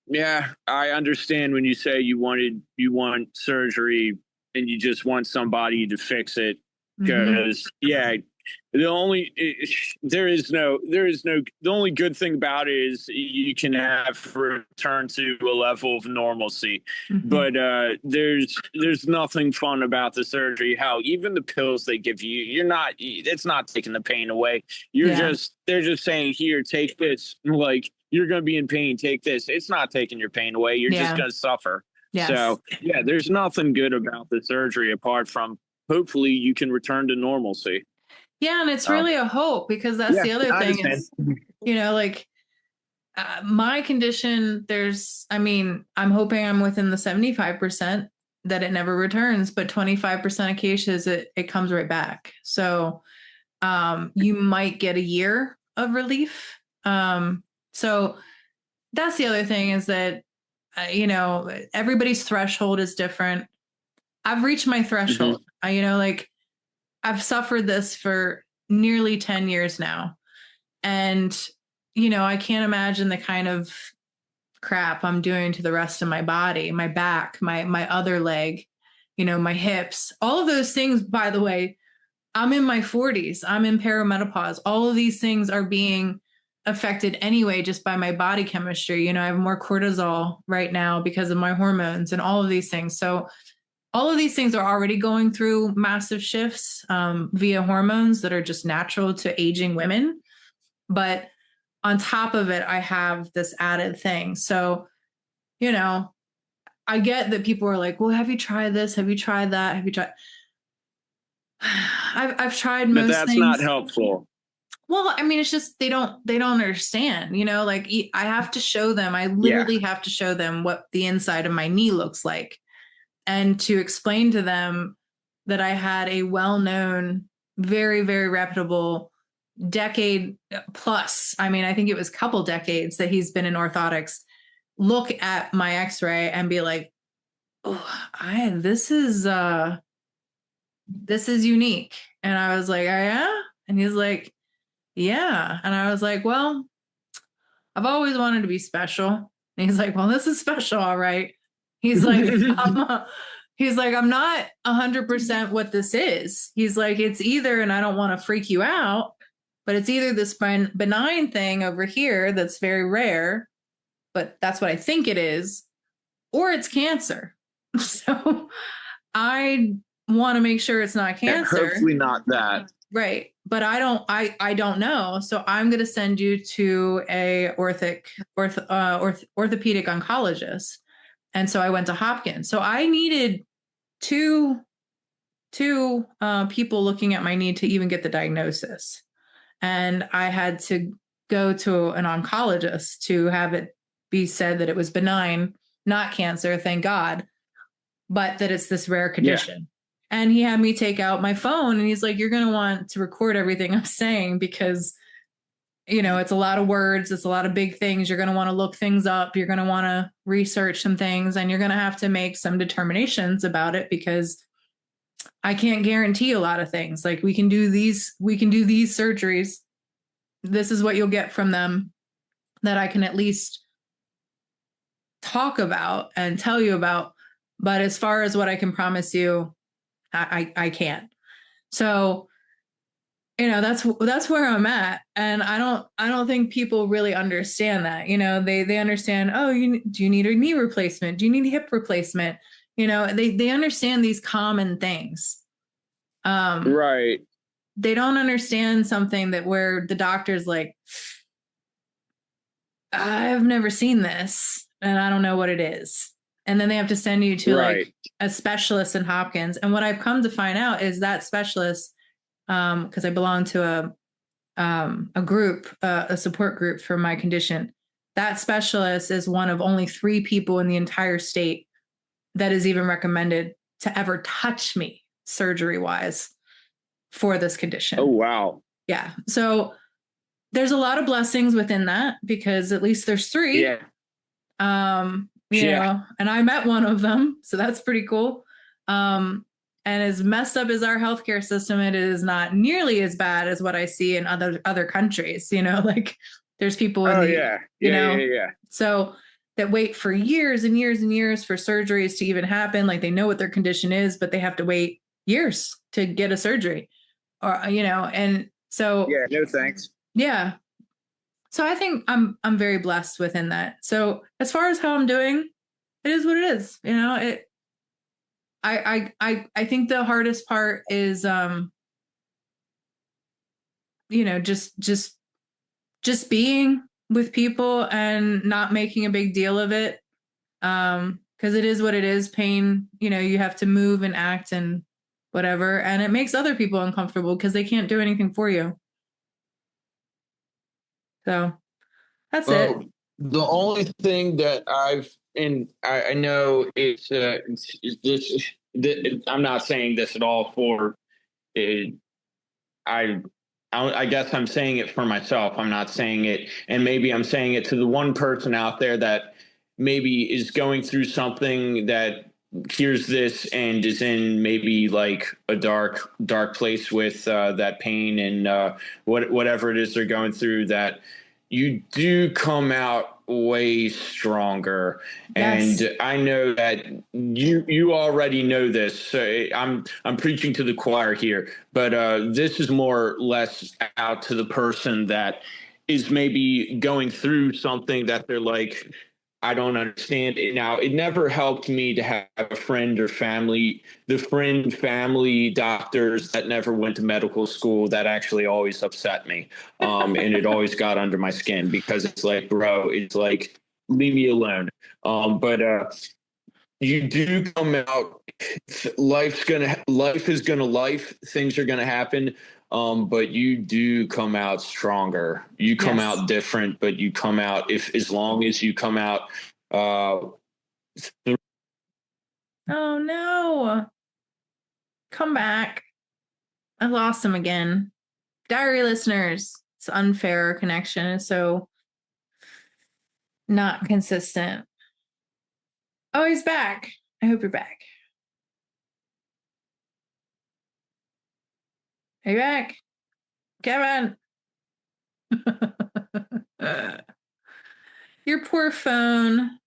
Yeah, I understand when you say you want surgery and you just want somebody to fix it, because the only good thing about it is you can have return to a level of normalcy. But there's nothing fun about the surgery. How even the pills they give you, it's not taking the pain away. They're just saying, here, take this. Like, you're going to be in pain, take this. It's not taking your pain away. You're just going to suffer. Yes. So there's nothing good about the surgery apart from hopefully you can return to normalcy. Yeah, and it's really a hope, because that's the other thing is, my condition, I'm hoping I'm within the 75% that it never returns, but 25% of cases, it comes right back. So you might get a year of relief. So that's the other thing is that, everybody's threshold is different. I've reached my threshold. I've suffered this for nearly 10 years now. And, I can't imagine the kind of crap I'm doing to the rest of my body, my back, my other leg, my hips, all of those things. By the way, I'm in my 40s. I'm in perimenopause. All of these things are being affected anyway just by my body chemistry. I have more cortisol right now because of my hormones and all of these things. So all of these things are already going through massive shifts via hormones that are just natural to aging women. But on top of it, I have this added thing. So, I get that people are like, well, have you tried this? Have you tried that? Have you tried? I've tried most But that's things. not helpful. Well, I mean, it's just they don't understand, like I have to show them, I literally have to show them what the inside of my knee looks like, and to explain to them that I had a well-known, very, very reputable decade plus. I mean, I think it was a couple decades that he's been in orthotics, look at my x-ray and be like, oh, this is unique. And I was like, oh, yeah? And he's like, yeah. And I was like, well, I've always wanted to be special. And he's like, well, this is special. All right. He's like, I'm not 100% what this is. He's like, it's either, and I don't want to freak you out, but it's either this benign thing over here that's very rare, but that's what I think it is, or it's cancer. So I want to make sure it's not cancer. Yeah, hopefully not that. Right. But I don't know. So I'm going to send you to a orthopedic oncologist. And so I went to Hopkins. So I needed two people looking at my knee to even get the diagnosis. And I had to go to an oncologist to have it be said that it was benign, not cancer, thank God, but that it's this rare condition. Yeah. And he had me take out my phone and he's like, you're going to want to record everything I'm saying because, it's a lot of words. It's a lot of big things. You're going to want to look things up. You're going to want to research some things and you're going to have to make some determinations about it because I can't guarantee a lot of things. Like we can do these surgeries. This is what you'll get from them that I can at least talk about and tell you about. But as far as what I can promise you, I can't. So, that's where I'm at. And I don't think people really understand that, they understand, oh, do you need a knee replacement? Do you need a hip replacement? They understand these common things. Right. They don't understand something that where the doctor's like, I've never seen this and I don't know what it is. And then they have to send you to like a specialist in Hopkins. And what I've come to find out is that specialist, because I belong to a group, a support group for my condition. That specialist is one of only 3 people in the entire state that is even recommended to ever touch me surgery wise for this condition. Oh, wow. Yeah. So there's a lot of blessings within that because at least there's 3. Yeah. You know, and I met one of them. So that's pretty cool. And as messed up as our healthcare system, it is not nearly as bad as what I see in other countries, like there's people in so that wait for years and years and years for surgeries to even happen. Like they know what their condition is, but they have to wait years to get a surgery or, and so. Yeah, no thanks. Yeah. So I think I'm very blessed within that. So as far as how I'm doing, it is what it is. I think the hardest part is, just being with people and not making a big deal of it. Because it is what it is. Pain, you have to move and act and whatever. And it makes other people uncomfortable because they can't do anything for you. So that's it. The only thing that I know it's this. I'm not saying this at all for it. I guess I'm saying it for myself. I'm not saying it, and maybe I'm saying it to the one person out there that maybe is going through something that hears this and is in maybe like a dark place with that pain and whatever it is they're going through, that you do come out way stronger. Yes. And I know that you already know this. So I'm preaching to the choir here, but this is more or less out to the person that is maybe going through something that they're like, I don't understand it. Now, it never helped me to have a friend or family, the friend, family, doctors that never went to medical school. That actually always upset me. And it always got under my skin because it's like, bro, it's like, leave me alone. But you do come out. Life is gonna life. Things are gonna happen. But you do come out stronger. You come Yes. out different, but you come out if as long as you come out. Uh, Oh no. Come back. I lost him again. Diary listeners, it's unfair connection. It's so not consistent. Oh, he's back. I hope you're back. Are you back? Kevin. Your poor phone.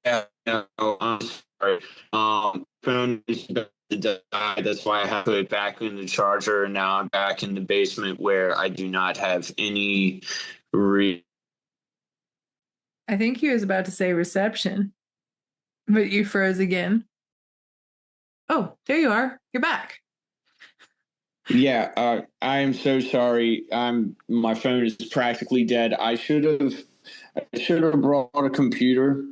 yeah, no, I'm sorry. Phone is about to die. That's why I have to put it back in the charger. And now I'm back in the basement where I do not have any. I think he was about to say reception, but you froze again. Oh, there you are. You're back. Yeah, I am so sorry. My phone is practically dead. I should have brought a computer.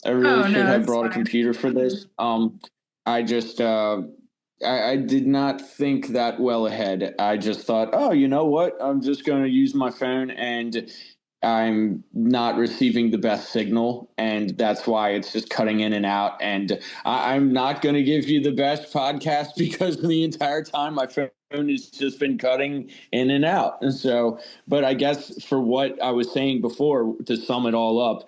I really Oh should no, have it's brought a fine. computer for this. I just I did not think that well ahead. I just thought, oh, you know what? I'm just going to use my phone, and I'm not receiving the best signal, and that's why it's just cutting in and out. And I'm not going to give you the best podcast because the entire time my phone has just been cutting in and out. And so, but I guess for what I was saying before, to sum it all up,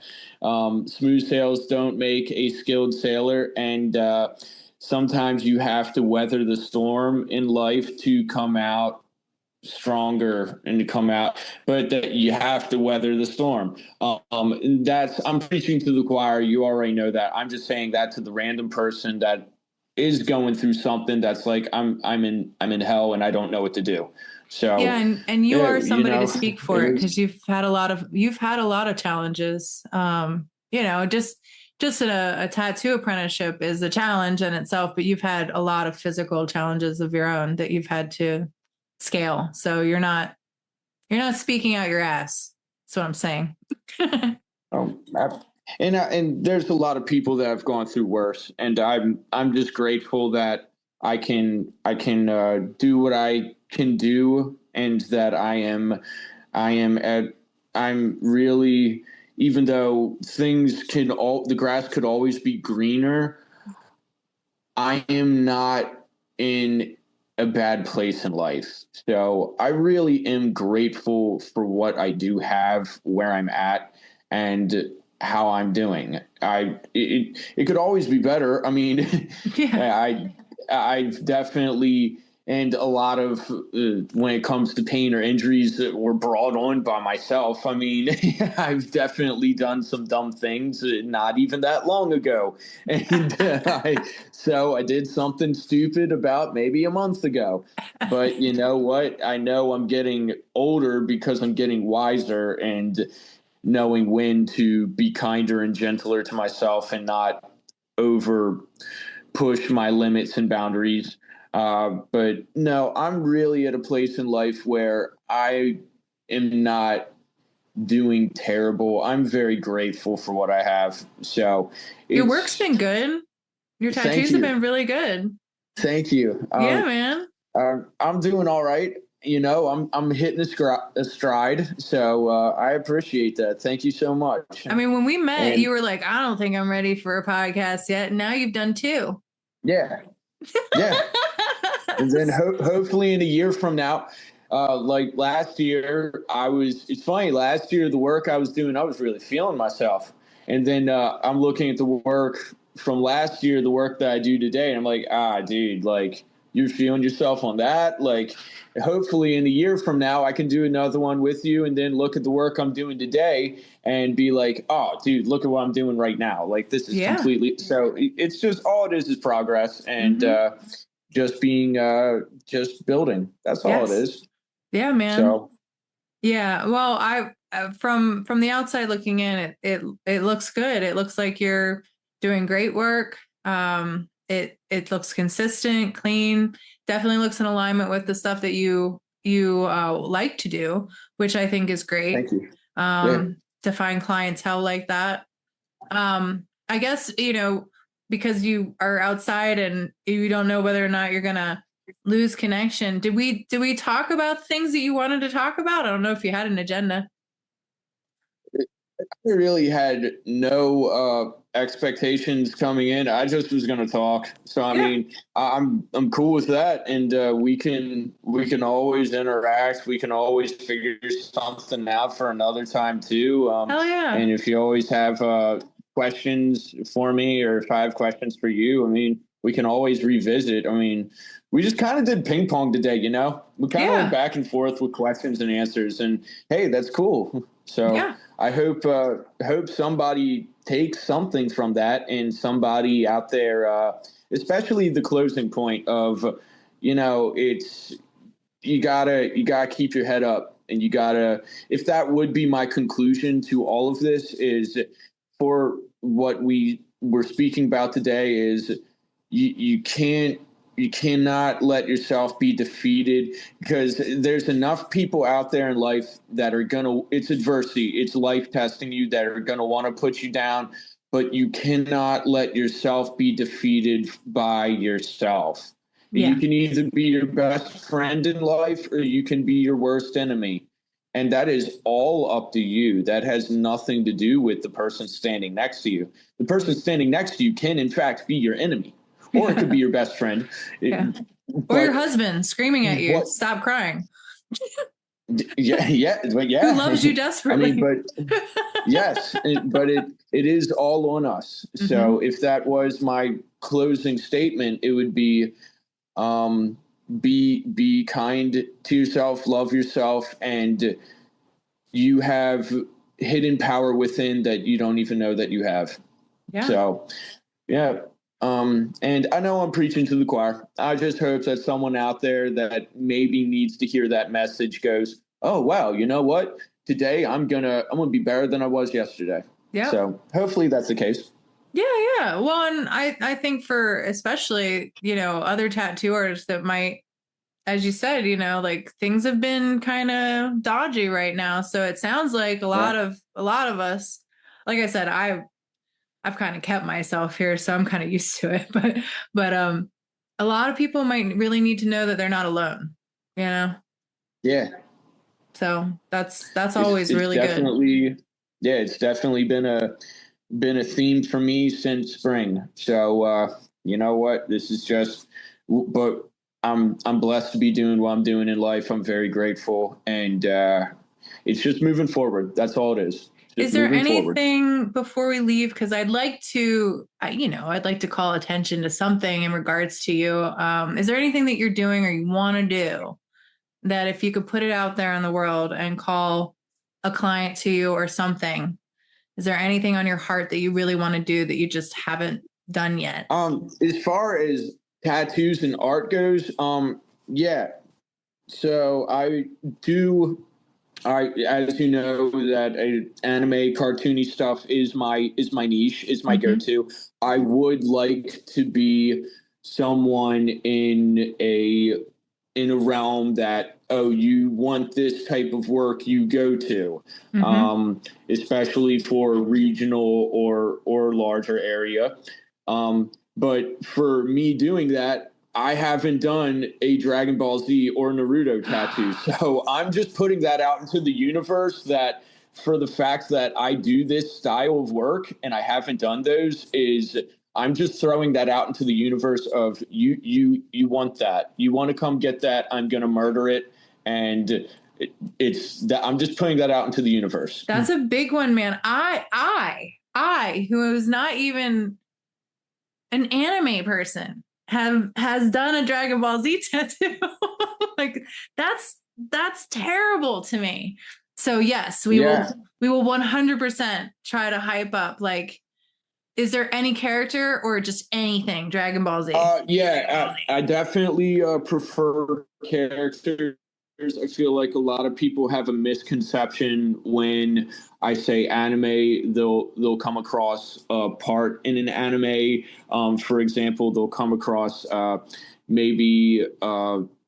smooth sails don't make a skilled sailor, and sometimes you have to weather the storm in life to come out stronger and to come out, but that you have to weather the storm. That's I'm preaching to the choir. You already know that. I'm just saying that to the random person that is going through something that's like I'm in hell and I don't know what to do. So, Yeah, and you are you somebody to know, speak it for it is. because you've had a lot of challenges. Just a tattoo apprenticeship is a challenge in itself, but you've had a lot of physical challenges of your own that you've had to scale. So you're not speaking out your ass. That's what I'm saying. Oh, and there's a lot of people that have gone through worse, and I'm just grateful that I can do what I can do, and that I am at I'm really, even though the grass could always be greener, I am not in a bad place in life. So I really am grateful for what I do have, where I'm at, and how I'm doing. It could always be better. I mean, Yeah. I've definitely, and a lot of when it comes to pain or injuries that were brought on by myself. I mean, I've definitely done some dumb things not even that long ago, and so I did something stupid about maybe a month ago. But you know what? I know I'm getting older because I'm getting wiser and knowing when to be kinder and gentler to myself and not over push my limits and boundaries. But no, I'm really at a place in life where I am not doing terrible. I'm very grateful for what I have. So Your work's it's been good. Your thank tattoos have you. been really good. Thank you. Yeah, man. I'm doing all right. You know, I'm hitting a stride. So I appreciate that. Thank you so much. I mean, when we met, you And were like, I don't think I'm ready for a podcast yet. And now you've done two. yeah, yeah. And then hopefully in a year from now, like last year, it's funny, last year, the work I was doing, I was really feeling myself. And then I'm looking at the work from last year, the work that I do today, and I'm like, dude, like, you're feeling yourself on that. Like, hopefully in a year from now, I can do another one with you and then look at the work I'm doing today and be like, oh, dude, look at what I'm doing right now. Like, this is Yeah. completely, so it's just, all it is progress and just being, just building. That's all it is. Yeah, man. So, yeah. Well, from the outside looking in, it looks good. It looks like you're doing great work. It looks consistent, clean, definitely looks in alignment with the stuff that you like to do, which I think is great. thank you. Yeah. To find clientele like that. I guess, because you are outside and you don't know whether or not you're going to lose connection. Did we talk about things that you wanted to talk about? I don't know if you had an agenda. I really had no expectations coming in. I just was going to talk. So I mean, I'm cool with that, and we can always interact. We can always figure something out for another time too. Hell yeah! And if you always have questions for me, or if I have questions for you, I mean, we can always revisit. I mean, we just kind of did ping pong today. We kind of went back and forth with questions and answers, and hey, that's cool. So I hope somebody takes something from that, and somebody out there, especially the closing point of, it's, you gotta keep your head up, and if that would be my conclusion to all of this, is for what we were speaking about today, is you cannot let yourself be defeated, because there's enough people out there in life that are it's adversity, it's life testing you, that are going to want to put you down, but you cannot let yourself be defeated by yourself. You can either be your best friend in life, or you can be your worst enemy. And that is all up to you. That has nothing to do with the person standing next to you. The person standing next to you can, in fact, be your enemy. Or it could be your best friend. Or your husband screaming at you, stop crying. But yeah. Who loves you desperately. I mean, but yes, but it is all on us. So if that was my closing statement, it would be, be kind to yourself, love yourself, and you have hidden power within that you don't even know that you have. Yeah. So, yeah. And I know I'm preaching to the choir. I just hope that someone out there that maybe needs to hear that message goes, oh, wow, you know what? Today I'm going to be better than I was yesterday. Yeah. So hopefully that's the case. Yeah. Well, and I think for especially, other tattooers that might, as you said, like things have been kind of dodgy right now. So it sounds like a lot of us, like I said, I've kind of kept myself here, so I'm kind of used to it. But a lot of people might really need to know that they're not alone. Yeah. So that's always really good. Yeah, it's definitely been a theme for me since spring. So you know what? This is just, but I'm blessed to be doing what I'm doing in life. I'm very grateful, and it's just moving forward. That's all it is. Is there anything before we leave? Because I'd like to, I'd like to call attention to something in regards to you. Is there anything that you're doing or you want to do that if you could put it out there in the world and call a client to you or something, is there anything on your heart that you really want to do that you just haven't done yet? As far as tattoos and art goes, yeah. So I do. As you know, that anime cartoony stuff is my niche, is my go-to. I would like to be someone in a realm that, you want this type of work, you go to, especially for regional or larger area. But for me doing that, I haven't done a Dragon Ball Z or Naruto tattoo. So I'm just putting that out into the universe, that for the fact that I do this style of work and I haven't done those, is I'm just throwing that out into the universe of you want that. You want to come get that. I'm going to murder it. And it's that I'm just putting that out into the universe. That's a big one, man. I who was not even an anime person, has done a Dragon Ball Z tattoo. Like that's terrible to me. So yes, we will 100% try to hype up. Like, is there any character or just anything Dragon Ball Z? I definitely prefer characters. I feel like a lot of people have a misconception when I say anime. They'll come across a part in an anime. For example, they'll come across maybe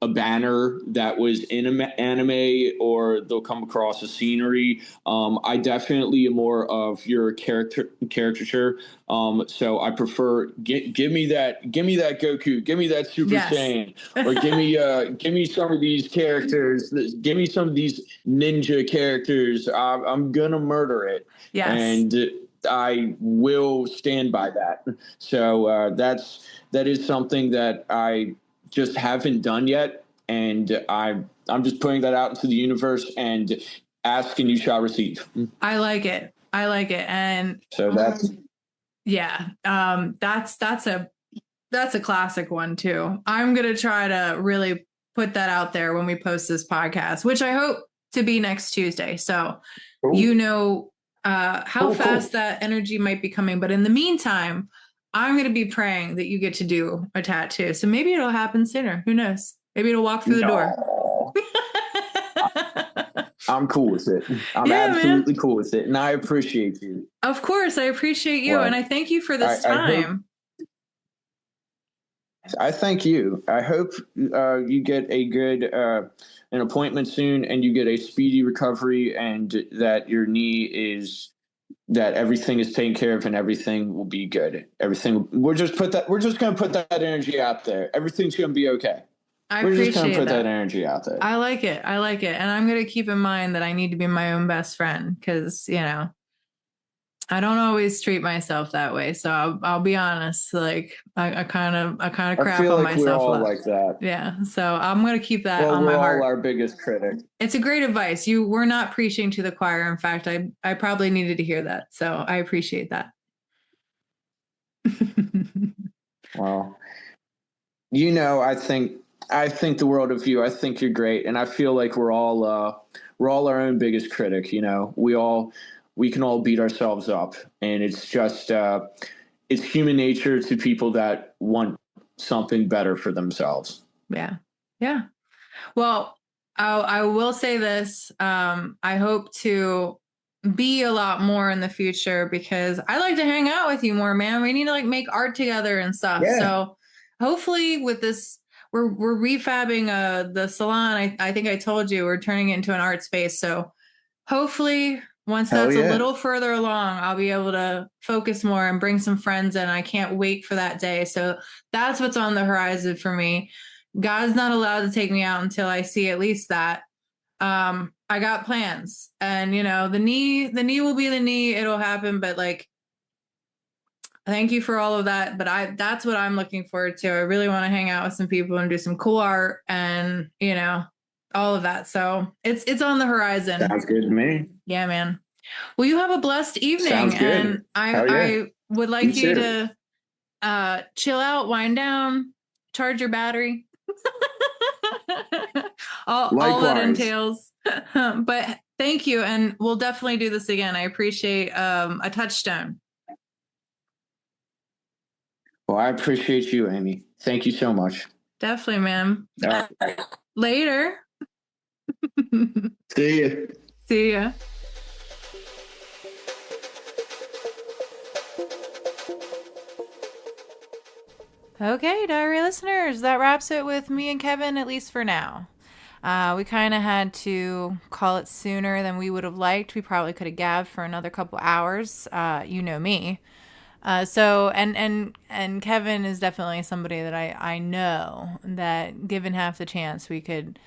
a banner that was in an anime, or they'll come across a scenery. I definitely am more of your caricature. So I prefer give me that Goku, give me that Super Saiyan, or give me some of these characters, give me some of these ninja characters. I'm gonna murder it, and I will stand by that. So that is something that I just haven't done yet, and I'm just putting that out into the universe, and ask and you shall receive. I like it, and so that's that's a classic one too. I'm gonna try to really put that out there when we post this podcast, which I hope to be next Tuesday. So cool. How fast that energy might be coming, but in the meantime, I'm going to be praying that you get to do a tattoo. So maybe it'll happen sooner. Who knows? Maybe it'll walk through the door. I'm cool with it. I'm absolutely cool with it. And I appreciate you. Of course, I appreciate you. Well, and I thank you for this time. I thank you. I hope you get a good an appointment soon, and you get a speedy recovery, and that your knee is... that everything is taken care of and everything will be good. We're just going to put that energy out there. Everything's going to be okay. We're just going to put that energy out there. I like it. And I'm going to keep in mind that I need to be my own best friend, because, I don't always treat myself that way. So I'll be honest. Like I kind of crap on myself. We're all like that. Yeah. So I'm going to keep that on my heart. We're all our biggest critic. It's a great advice. You were not preaching to the choir. In fact, I probably needed to hear that. So I appreciate that. Well, I think the world of you. I think you're great. And I feel like we're all our own biggest critic. We can all beat ourselves up, and it's just it's human nature to people that want something better for themselves. Yeah. Well, I will say this. I hope to be a lot more in the future, because I like to hang out with you more, man. We need to make art together and stuff. Yeah. So hopefully with this, we're refabbing the salon. I think I told you we're turning it into an art space. So hopefully, once that's a little further along, I'll be able to focus more and bring some friends in. I can't wait for that day. So that's what's on the horizon for me. God's not allowed to take me out until I see at least that. I got plans, and the knee will be the knee. It'll happen. But thank you for all of that. But that's what I'm looking forward to. I really want to hang out with some people and do some cool art, and all of that. So it's on the horizon. Sounds good to me. Yeah, man. Well, you have a blessed evening. Sounds good. And I would like you to chill out, wind down, charge your battery. all that entails. But thank you. And we'll definitely do this again. I appreciate a touchstone. Well, I appreciate you, Amy. Thank you so much. Definitely, man. Later. See ya. Okay, diary listeners, that wraps it with me and Kevin, at least for now. We kind of had to call it sooner than we would have liked. We probably could have gabbed for another couple hours. You know me. And Kevin is definitely somebody that I know that, given half the chance, we could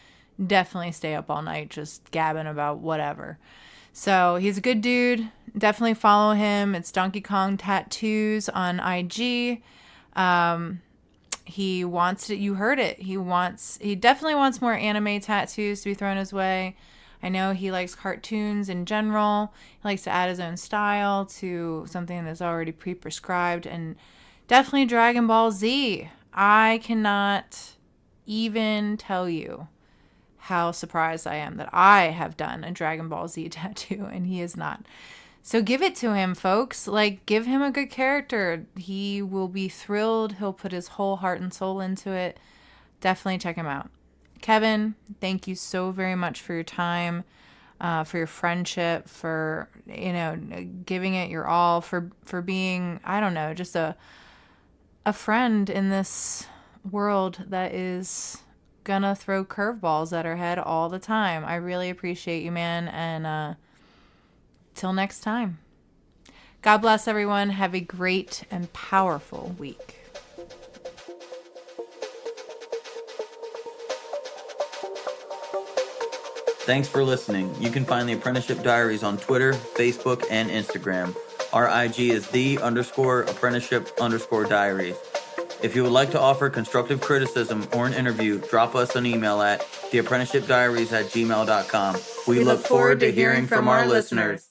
definitely stay up all night just gabbing about whatever. So he's a good dude. Definitely follow him. It's Donkey Kong Tattoos on IG. He wants it. You heard it. He definitely wants more anime tattoos to be thrown his way. I know he likes cartoons in general. He likes to add his own style to something that's already pre-prescribed, and definitely Dragon Ball Z. I cannot even tell you how surprised I am that I have done a Dragon Ball Z tattoo and he is not. So give it to him, folks. Like, give him a good character. He will be thrilled. He'll put his whole heart and soul into it. Definitely check him out. Kevin, thank you so very much for your time, for your friendship, for, giving it your all, for being, I don't know, just a friend in this world that is gonna throw curveballs at our head all the time. I really appreciate you, man, and till next time. God bless everyone. Have a great and powerful week. Thanks for listening. You can find the Apprenticeship Diaries on Twitter, Facebook, and Instagram. Our IG is the_apprenticeship_diaries. If you would like to offer constructive criticism or an interview, drop us an email at theapprenticeshipdiaries@gmail.com. We look forward to hearing from our listeners.